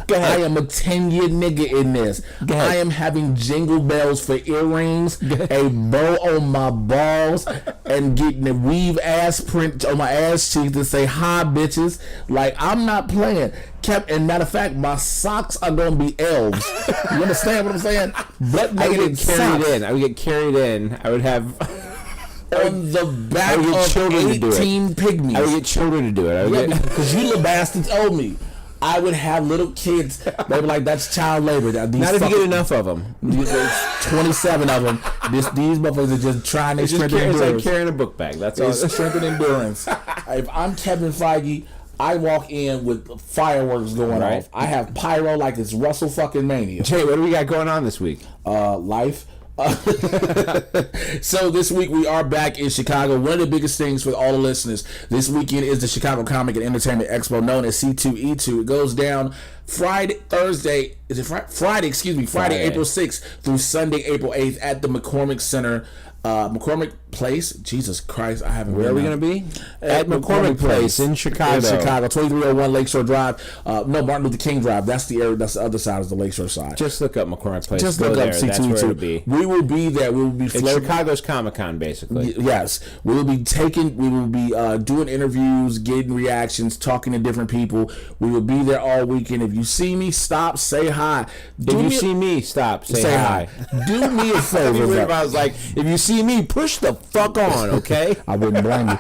I am a 10-year nigga in this. I am having jingle bells for earrings, a bow on my balls, and getting a weave ass print on my ass cheeks to say hi bitches. Like, I'm not playing. And matter of fact, my socks are gonna be elves. You understand what I'm saying? But I would get carried in. I would get carried in. I would have on the back of 18 pygmies. I would get children to do it. Because you little bastards owe me. I would have little kids. They were like, "That's child labor." Not if you get enough of them. There's 27 of them. These motherfuckers are just trying to strengthen endurance. It's like carrying a book bag. That's all. It's strengthen endurance. If I'm Kevin Feige, I walk in with fireworks going off. I have pyro like it's Russell fucking Mania. Jay, what do we got going on this week? Life. So this week we are back in Chicago. One of the biggest things for all the listeners this weekend is the Chicago Comic and Entertainment Expo, known as C2E2. It goes down Friday, April 6th through Sunday, April 8th at the McCormick Center. McCormick Place? Jesus Christ, I haven't. Where are we going to be? At McCormick Place in Chicago. In Chicago, 2301 Lakeshore Drive. No, Martin Luther King Drive. That's the area. That's the other side of the Lakeshore side. Just look up McCormick Place. Just look up C2E2. That's where it'll be. We will be there. We will be. It's Chicago's Comic-Con, basically. Yes, we will be doing interviews, getting reactions, talking to different people. We will be there all weekend. If you see me, stop, say hi. If you see me, stop, say hi. Do me a favor. I was like, if you see me, push the fuck on, okay? I wouldn't blame you.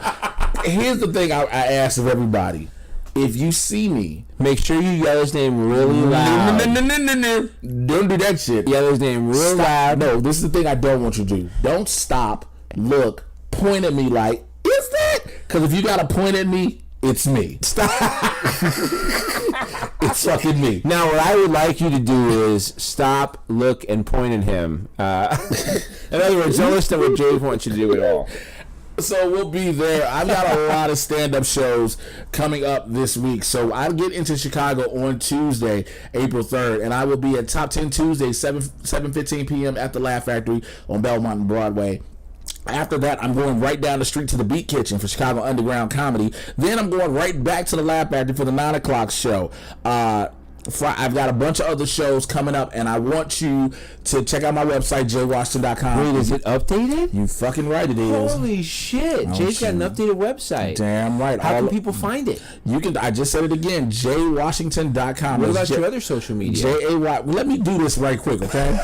Here's the thing I ask of everybody. If you see me, make sure you yell his name really loud. No. Don't do that shit. Yell his name real loud. No, this is the thing I don't want you to do. Don't stop, look, point at me like, is that? Because if you got to point at me, it's me. Stop. It's fucking me. Now, what I would like you to do is stop, look, and point at him. In other words, don't listen to what Jay wants you to do at all. So we'll be there. I've got a lot of stand-up shows coming up this week. So I'll get into Chicago on Tuesday, April 3rd, and I will be at Top 10 Tuesday, 7:15 p.m. at the Laugh Factory on Belmont and Broadway. After that, I'm going right down the street to the Beat Kitchen for Chicago Underground Comedy. Then I'm going right back to the Laugh Factory for the 9 o'clock show. I've got a bunch of other shows coming up, and I want you to check out my website, jwashington.com. Wait, is it updated? You fucking right, it is. Holy shit. Jay's got an updated website. Damn right. How can people find it? You can. I just said it again, jwashington.com. What about your other social media? J-A-Y. Let me do this right quick, okay?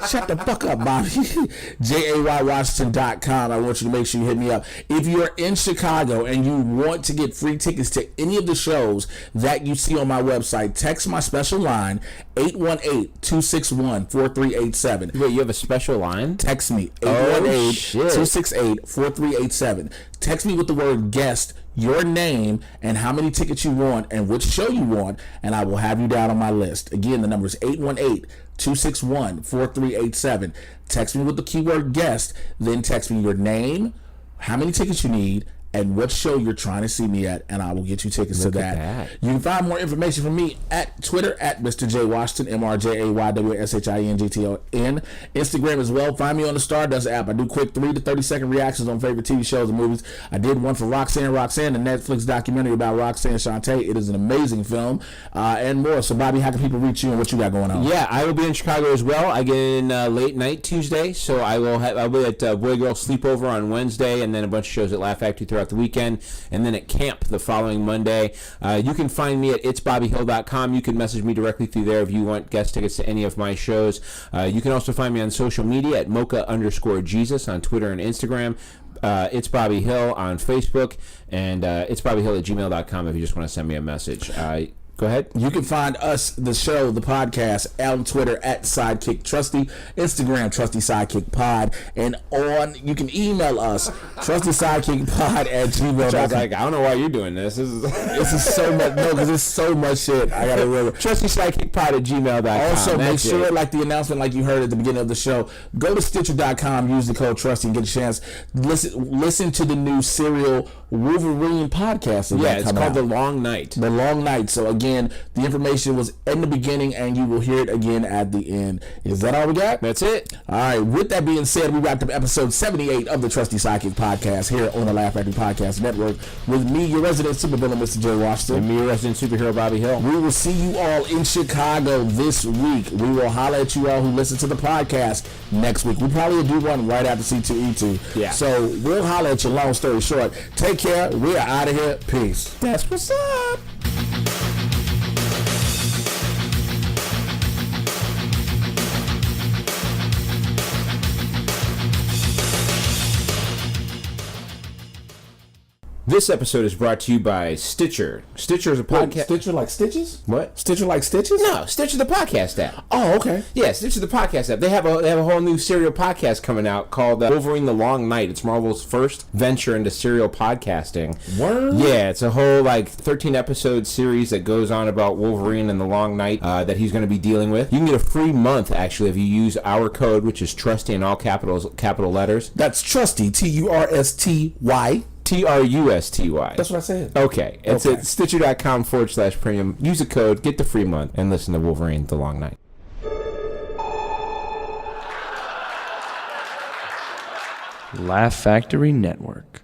Shut the fuck up, Bobby. JAYWashington.com. I want you to make sure you hit me up. If you're in Chicago and you want to get free tickets to any of the shows that you see on my website, text my special line, 818-261-4387. Wait, you have a special line? Text me, 818-268-4387. Text me with the word guest, your name, and how many tickets you want and which show you want, and I will have you down on my list. Again, the number is 818-261-4387. Text me with the keyword guest, then text me your name, how many tickets you need, and what show you're trying to see me at, and I will get you tickets to that. You can find more information from me at Twitter at Mr. J Washington, MrJaywShington. Instagram as well. Find me on the Stardust app. I do quick 3 to 30 second reactions on favorite TV shows and movies. I did one for Roxanne, the Netflix documentary about Roxanne Shante. It is an amazing film, and more. So, Bobby, how can people reach you and what you got going on? Yeah, I will be in Chicago as well. I get in late night Tuesday, so I'll be at Boy Girl Sleepover on Wednesday, and then a bunch of shows at Laugh Factory throughout the weekend, and then at camp the following Monday. You can find me at itsbobbyhill.com. You can message me directly through there if you want guest tickets to any of my shows. You can also find me on social media at mocha_Jesus on Twitter and Instagram. It's Bobby Hill on Facebook, and it's bobbyhill@gmail.com if you just want to send me a message. Go ahead. You can find us, the show, the podcast, on Twitter at Sidekick Trusty, Instagram Trusty Sidekick Pod, and you can email us TrustySidekickPod@gmail.com. I was like, I don't know why you're doing this. This is so much. No, because it's so much shit. I gotta remember. TrustySidekickPod@gmail.com. Also, make sure, like the announcement, like you heard at the beginning of the show, go to Stitcher.com, use the code Trusty, and get a chance. Listen to the new serial Wolverine podcast. Yeah, it's called The Long Night. The Long Night. So again, the information was in the beginning, and you will hear it again at the end. Is that all we got? That's it. All right. With that being said, we wrapped up episode 78 of the Trusty Sidekick Podcast here on the Laugh Factory Podcast Network with me, your resident supervillain, Mr. J Washington, and me, your resident superhero, Bobby Hill. We will see you all in Chicago this week. We will holler at you all who listen to the podcast next week. We probably will do one right after C2E2. Yeah. So we'll holler at you. Long story short, take care. We are out of here. Peace. That's what's up. This episode is brought to you by Stitcher. Stitcher is a podcast. Stitcher like Stitches? What? Stitcher like Stitches? No, Stitcher the podcast app. Oh, okay. Yeah, Stitcher the podcast app. They have a whole new serial podcast coming out called Wolverine the Long Night. It's Marvel's first venture into serial podcasting. Word? Yeah, it's a whole 13 episode series that goes on about Wolverine and the Long Night that he's going to be dealing with. You can get a free month actually if you use our code, which is Trusty in all capital letters. That's Trusty, Trusty. Trusty. That's what I said. Okay. It's at Stitcher.com/premium. Use the code, get the free month, and listen to Wolverine the Long Night. Laugh Factory Network.